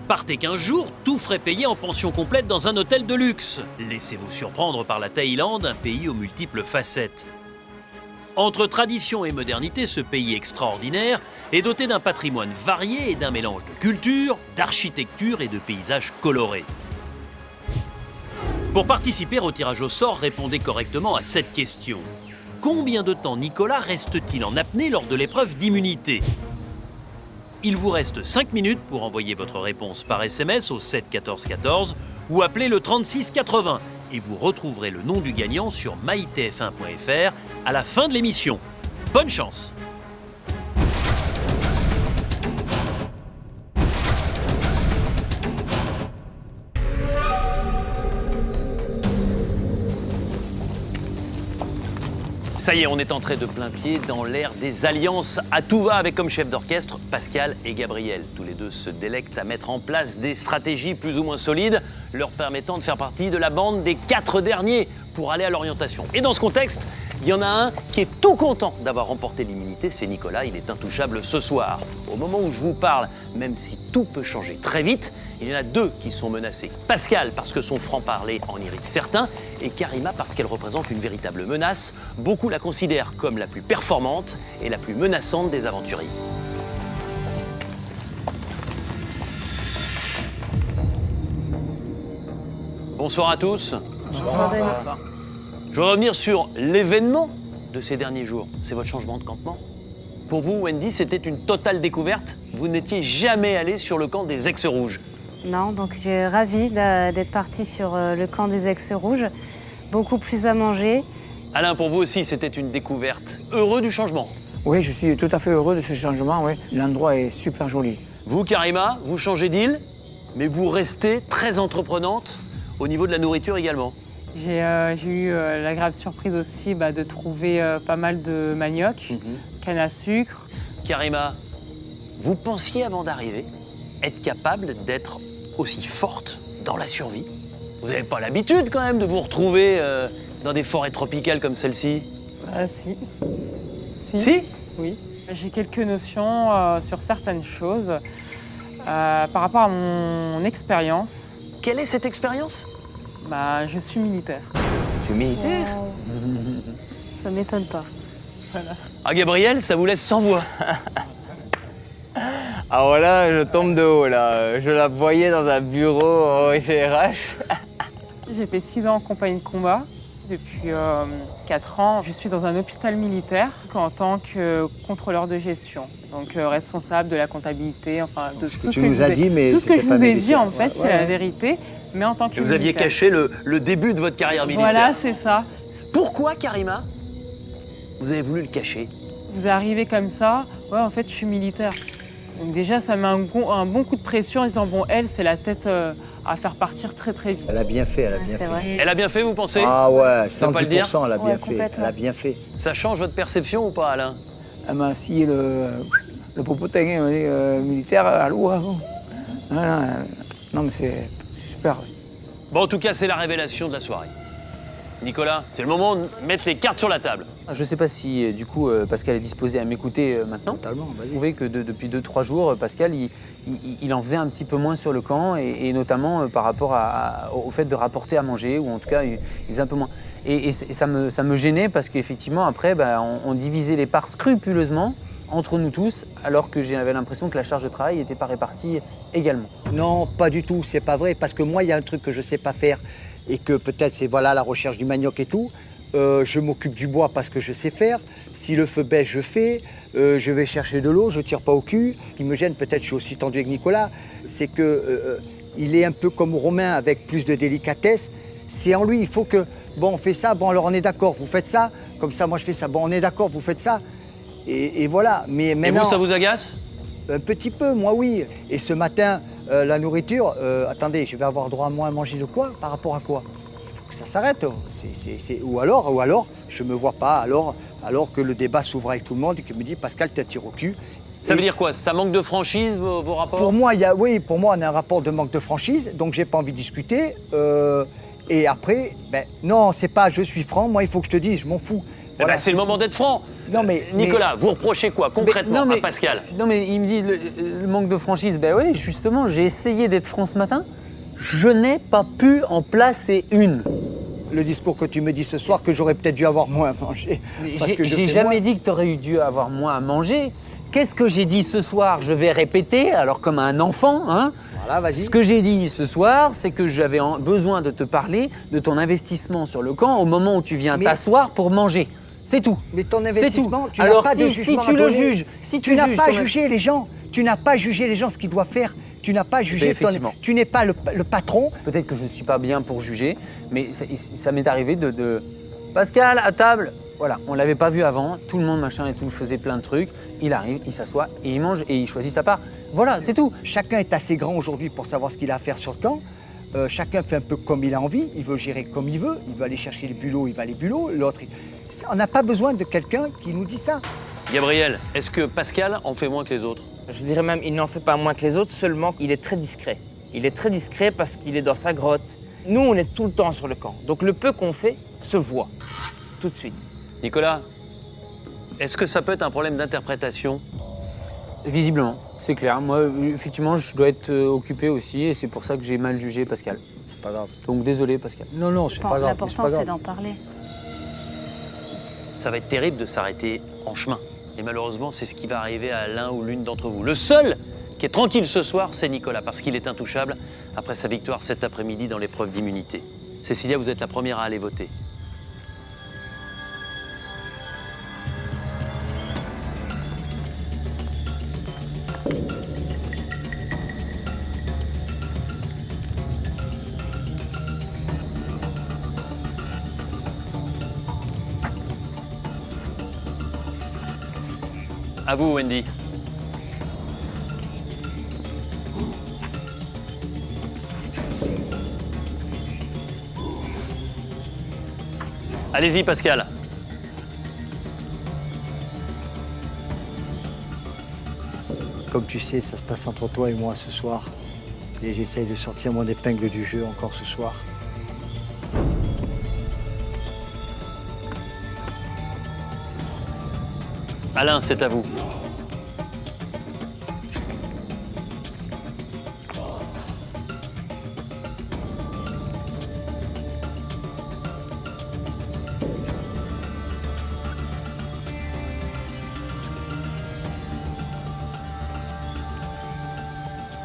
Partez 15 jours, tout frais payé en pension complète dans un hôtel de luxe. Laissez-vous surprendre par la Thaïlande, un pays aux multiples facettes. Entre tradition et modernité, ce pays extraordinaire est doté d'un patrimoine varié et d'un mélange de culture, d'architecture et de paysages colorés. Pour participer au tirage au sort, répondez correctement à cette question. Combien de temps Nicolas reste-t-il en apnée lors de l'épreuve d'immunité? Il vous reste 5 minutes pour envoyer votre réponse par SMS au 7 14 14 ou appeler le 36 80 et vous retrouverez le nom du gagnant sur mytf1.fr à la fin de l'émission. Bonne chance! Ça y est, on est entré de plein pied dans l'ère des alliances à tout va avec comme chef d'orchestre Pascal et Gabriel. Tous les deux se délectent à mettre en place des stratégies plus ou moins solides, leur permettant de faire partie de la bande des 4 derniers pour aller à l'orientation. Et dans ce contexte, il y en a un qui est tout content d'avoir remporté l'immunité, c'est Nicolas, il est intouchable ce soir. Au moment où je vous parle, même si tout peut changer très vite, il y en a 2 qui sont menacés. Pascal parce que son franc-parler en irrite certains, et Karima parce qu'elle représente une véritable menace. Beaucoup la considèrent comme la plus performante et la plus menaçante des aventuriers. Bonsoir à tous. Bonsoir. Je vais revenir sur l'événement de ces derniers jours. C'est votre changement de campement. Pour vous, Wendy, c'était une totale découverte. Vous n'étiez jamais allé sur le camp des Aix-Rouges. Non, donc j'ai ravie d'être partie sur le camp des Aix-Rouges. Beaucoup plus à manger. Alain, pour vous aussi, c'était une découverte. Heureux du changement? Oui, je suis tout à fait heureux de ce changement. Oui. L'endroit est super joli. Vous, Karima, vous changez d'île, mais vous restez très entreprenante au niveau de la nourriture également. J'ai eu l'agréable surprise aussi de trouver pas mal de manioc, canne à sucre. Karima, vous pensiez avant d'arriver être capable d'être aussi forte dans la survie? Vous n'avez pas l'habitude quand même de vous retrouver dans des forêts tropicales comme celle-ci? Ah si. Si? Oui. J'ai quelques notions sur certaines choses par rapport à mon expérience. Quelle est cette expérience? Je suis militaire. Tu es militaire? Ça m'étonne pas. Voilà. Ah, Gabriel, ça vous laisse sans voix. Ah voilà, je tombe de haut là. Je la voyais dans un bureau au GRH. J'ai fait 6 ans en compagnie de combat. Depuis 4 ans, je suis dans un hôpital militaire en tant que contrôleur de gestion, donc responsable de la comptabilité, enfin de ce tout que ce tu nous as dit, mais tout ce que je c'était vous pas ai dit militaire. en fait, c'est la vérité, mais en tant que Vous aviez militaire. caché le début de votre carrière militaire. Voilà, c'est ça. Pourquoi, Karima, vous avez voulu le cacher? Vous arrivez comme ça, ouais, en fait, je suis militaire. Donc déjà, ça met un bon coup de pression en disant, bon, elle, c'est la tête à faire partir très très vite. Elle a bien fait, elle a bien fait. Elle a bien fait, vous pensez? Ah ouais, Faut pas le dire 110%, elle a bien fait. Elle a bien fait. Ça change votre perception ou pas, Alain? Elle m'a scié le popotin, elle m'a dit militaire, allô, allô. Non, mais c'est super. Oui. Bon, en tout cas, c'est la révélation de la soirée. Nicolas, c'est le moment de mettre les cartes sur la table. Je ne sais pas si, du coup, Pascal est disposé à m'écouter maintenant. Totalement, vas-y. J'ai trouvé que depuis 2-3 jours, Pascal, il en faisait un petit peu moins sur le camp, et notamment par rapport au fait de rapporter à manger, ou en tout cas, il faisait un peu moins. Et ça me gênait parce qu'effectivement, après, on divisait les parts scrupuleusement entre nous tous, alors que j'avais l'impression que la charge de travail n'était pas répartie également. Non, pas du tout, c'est pas vrai, parce que moi, il y a un truc que je sais pas faire, et que peut-être c'est voilà la recherche du manioc et tout. Je m'occupe du bois parce que je sais faire. Si le feu baisse, je fais. Je vais chercher de l'eau, je tire pas au cul. Ce qui me gêne, peut-être je suis aussi tendu avec Nicolas, c'est que il est un peu comme Romain avec plus de délicatesse. C'est en lui, il faut que, bon, on fait ça, bon, alors on est d'accord, vous faites ça. Comme ça, moi je fais ça, bon, on est d'accord, vous faites ça. Et voilà. Mais maintenant, Et vous, ça vous agace? un petit peu, moi oui. Et ce matin, la nourriture, attendez, je vais avoir droit à moins à manger de quoi? Par rapport à quoi? Il faut que ça s'arrête. Ou alors, je me vois pas, alors que le débat s'ouvre avec tout le monde et qu'il me dit Pascal, t'as un tir au cul. Ça veut dire quoi? Ça manque de franchise, vos rapports? Pour moi, pour moi, on a un rapport de manque de franchise, donc j'ai pas envie de discuter. Et après, non, c'est pas je suis franc, moi il faut que je te dise, je m'en fous. Voilà, c'est le moment d'être franc. Non, mais, Nicolas, vous reprochez quoi concrètement à Pascal? Non, mais il me dit le manque de franchise. Ben oui, justement, j'ai essayé d'être franc ce matin. Je n'ai pas pu en placer une. Le discours que tu me dis ce soir, que j'aurais peut-être dû avoir moins à manger. J'ai jamais dit que tu aurais dû avoir moins à manger. Qu'est-ce que j'ai dit ce soir? Je vais répéter, alors comme un enfant. Hein. Voilà, vas-y. Ce que j'ai dit ce soir, c'est que j'avais besoin de te parler de ton investissement sur le camp au moment où tu viens t'asseoir pour manger. C'est tout. Mais ton investissement, tu alors n'as pas de jugement si tu à le donner. juges, si tu n'as pas ton- jugé les gens, tu n'as pas jugé les gens ce qu'ils doivent faire. Tu n'as pas jugé Effectivement. tu n'es pas le patron. Peut-être que je ne suis pas bien pour juger, mais ça m'est arrivé de... Pascal, à table, voilà, on l'avait pas vu avant, tout le monde machin et tout faisait plein de trucs. Il arrive, il s'assoit et il mange et il choisit sa part. Voilà, c'est tout. Chacun est assez grand aujourd'hui pour savoir ce qu'il a à faire sur le camp. Chacun fait un peu comme il a envie, il veut gérer comme il veut, il veut aller chercher les bulots, il va les bulots, l'autre... On n'a pas besoin de quelqu'un qui nous dit ça. Gabriel, est-ce que Pascal en fait moins que les autres? Je dirais même il n'en fait pas moins que les autres, seulement il est très discret. Il est très discret parce qu'il est dans sa grotte. Nous, on est tout le temps sur le camp. Donc le peu qu'on fait se voit tout de suite. Nicolas, est-ce que ça peut être un problème d'interprétation? Visiblement, c'est clair. Moi, effectivement, je dois être occupé aussi et c'est pour ça que j'ai mal jugé Pascal. C'est pas grave. Donc désolé Pascal. Non, c'est pas grave. L'important, c'est d'en parler. Ça va être terrible de s'arrêter en chemin. Et malheureusement, c'est ce qui va arriver à l'un ou l'une d'entre vous. Le seul qui est tranquille ce soir, c'est Nicolas, parce qu'il est intouchable après sa victoire cet après-midi dans l'épreuve d'immunité. Cécilia, vous êtes la première à aller voter. À vous, Wendy. Allez-y, Pascal. Comme tu sais, ça se passe entre toi et moi ce soir. Et j'essaye de sortir mon épingle du jeu encore ce soir. Alain, c'est à vous.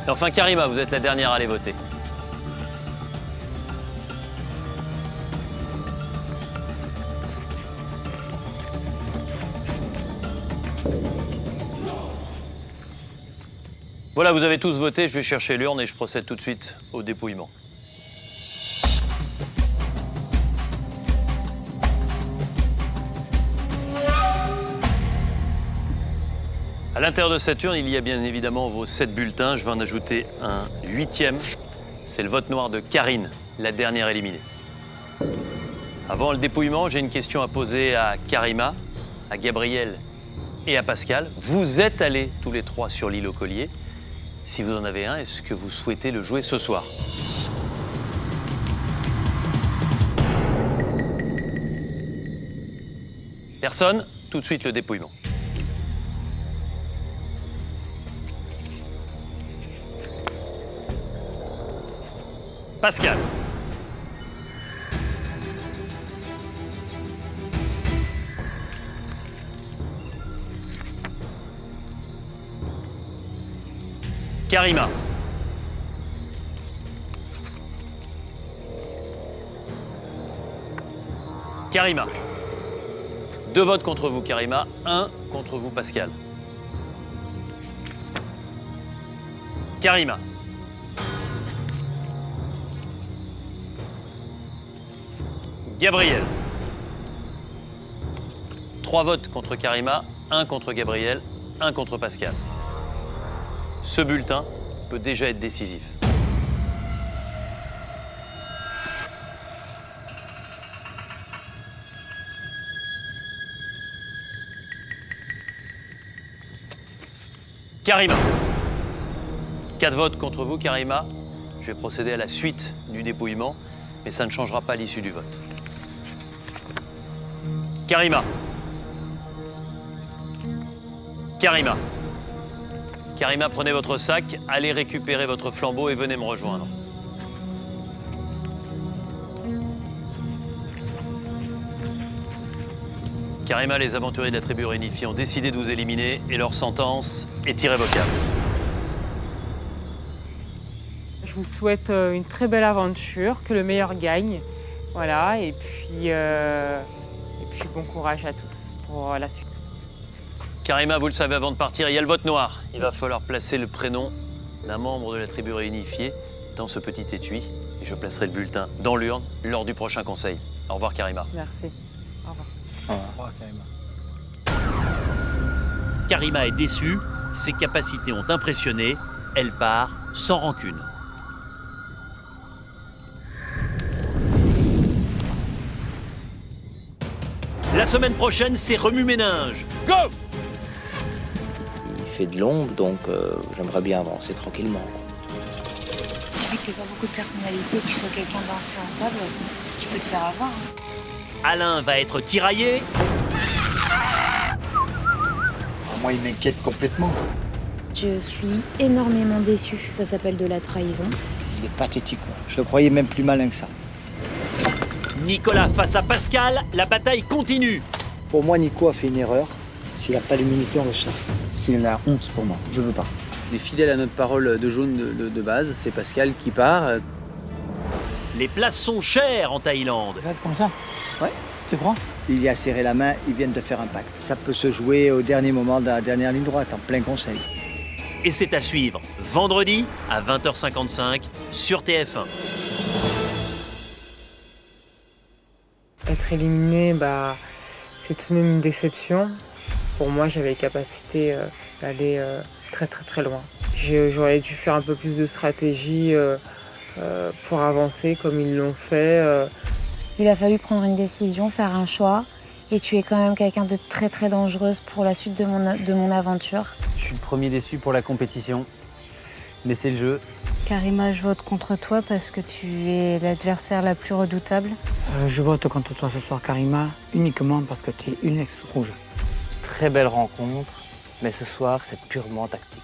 Et enfin, Karima, vous êtes la dernière à aller voter. Voilà, vous avez tous voté, je vais chercher l'urne et je procède tout de suite au dépouillement. À l'intérieur de cette urne, il y a bien évidemment vos 7 bulletins. Je vais en ajouter un 8e. C'est le vote noir de Karine, la dernière éliminée. Avant le dépouillement, j'ai une question à poser à Karima, à Gabriel et à Pascal. Vous êtes allés tous les 3 sur l'île aux Colliers. Si vous en avez un, est-ce que vous souhaitez le jouer ce soir? Personne? Tout de suite le dépouillement. Pascal. Karima. Karima. 2 votes contre vous, Karima. 1 contre vous, Pascal. Karima. Gabriel. 3 votes contre Karima, 1 contre Gabriel, 1 contre Pascal. Ce bulletin peut déjà être décisif. Karima. 4 votes contre vous, Karima. Je vais procéder à la suite du dépouillement, mais ça ne changera pas l'issue du vote. Karima. Karima. Karima, prenez votre sac, allez récupérer votre flambeau et venez me rejoindre. Karima, les aventuriers de la tribu réunifiée ont décidé de vous éliminer et leur sentence est irrévocable. Je vous souhaite une très belle aventure, que le meilleur gagne. Voilà, et puis bon courage à tous pour la suite. Karima, vous le savez avant de partir, il y a le vote noir. Il va falloir placer le prénom d'un membre de la tribu réunifiée dans ce petit étui. Et je placerai le bulletin dans l'urne lors du prochain conseil. Au revoir, Karima. Merci. Au revoir. Au revoir, Karima. Karima est déçue, ses capacités ont impressionné, elle part sans rancune. La semaine prochaine, c'est remue-ménage. Go! Il fait de l'ombre, donc j'aimerais bien avancer tranquillement. Il suffit que tu n'aies pas beaucoup de personnalité, que tu sois quelqu'un d'influençable, tu peux te faire avoir. Alain va être tiraillé. Moi, il m'inquiète complètement. Je suis énormément déçue. Ça s'appelle de la trahison. Il est pathétique, quoi. Je le croyais même plus malin que ça. Nicolas face à Pascal, la bataille continue. Pour moi, Nico a fait une erreur. S'il n'a pas l'immunité, on le sort. C'est la honte pour moi, je veux pas. On est fidèle à notre parole de jaune de base, c'est Pascal qui part. Les places sont chères en Thaïlande. Ça va être comme ça? Ouais, tu crois? Il y a serré la main, ils viennent de faire un pacte. Ça peut se jouer au dernier moment de la dernière ligne droite, en plein conseil. Et c'est à suivre vendredi à 20h55 sur TF1. Être éliminé, c'est tout de même une déception. Pour moi, j'avais les capacités d'aller très très très loin. J'aurais dû faire un peu plus de stratégie pour avancer comme ils l'ont fait. Il a fallu prendre une décision, faire un choix. Et tu es quand même quelqu'un de très très dangereuse pour la suite de mon aventure. Je suis le premier déçu pour la compétition, mais c'est le jeu. Karima, je vote contre toi parce que tu es l'adversaire la plus redoutable. Je vote contre toi ce soir, Karima, uniquement parce que tu es une ex-rouge. Très belle rencontre, mais ce soir, c'est purement tactique.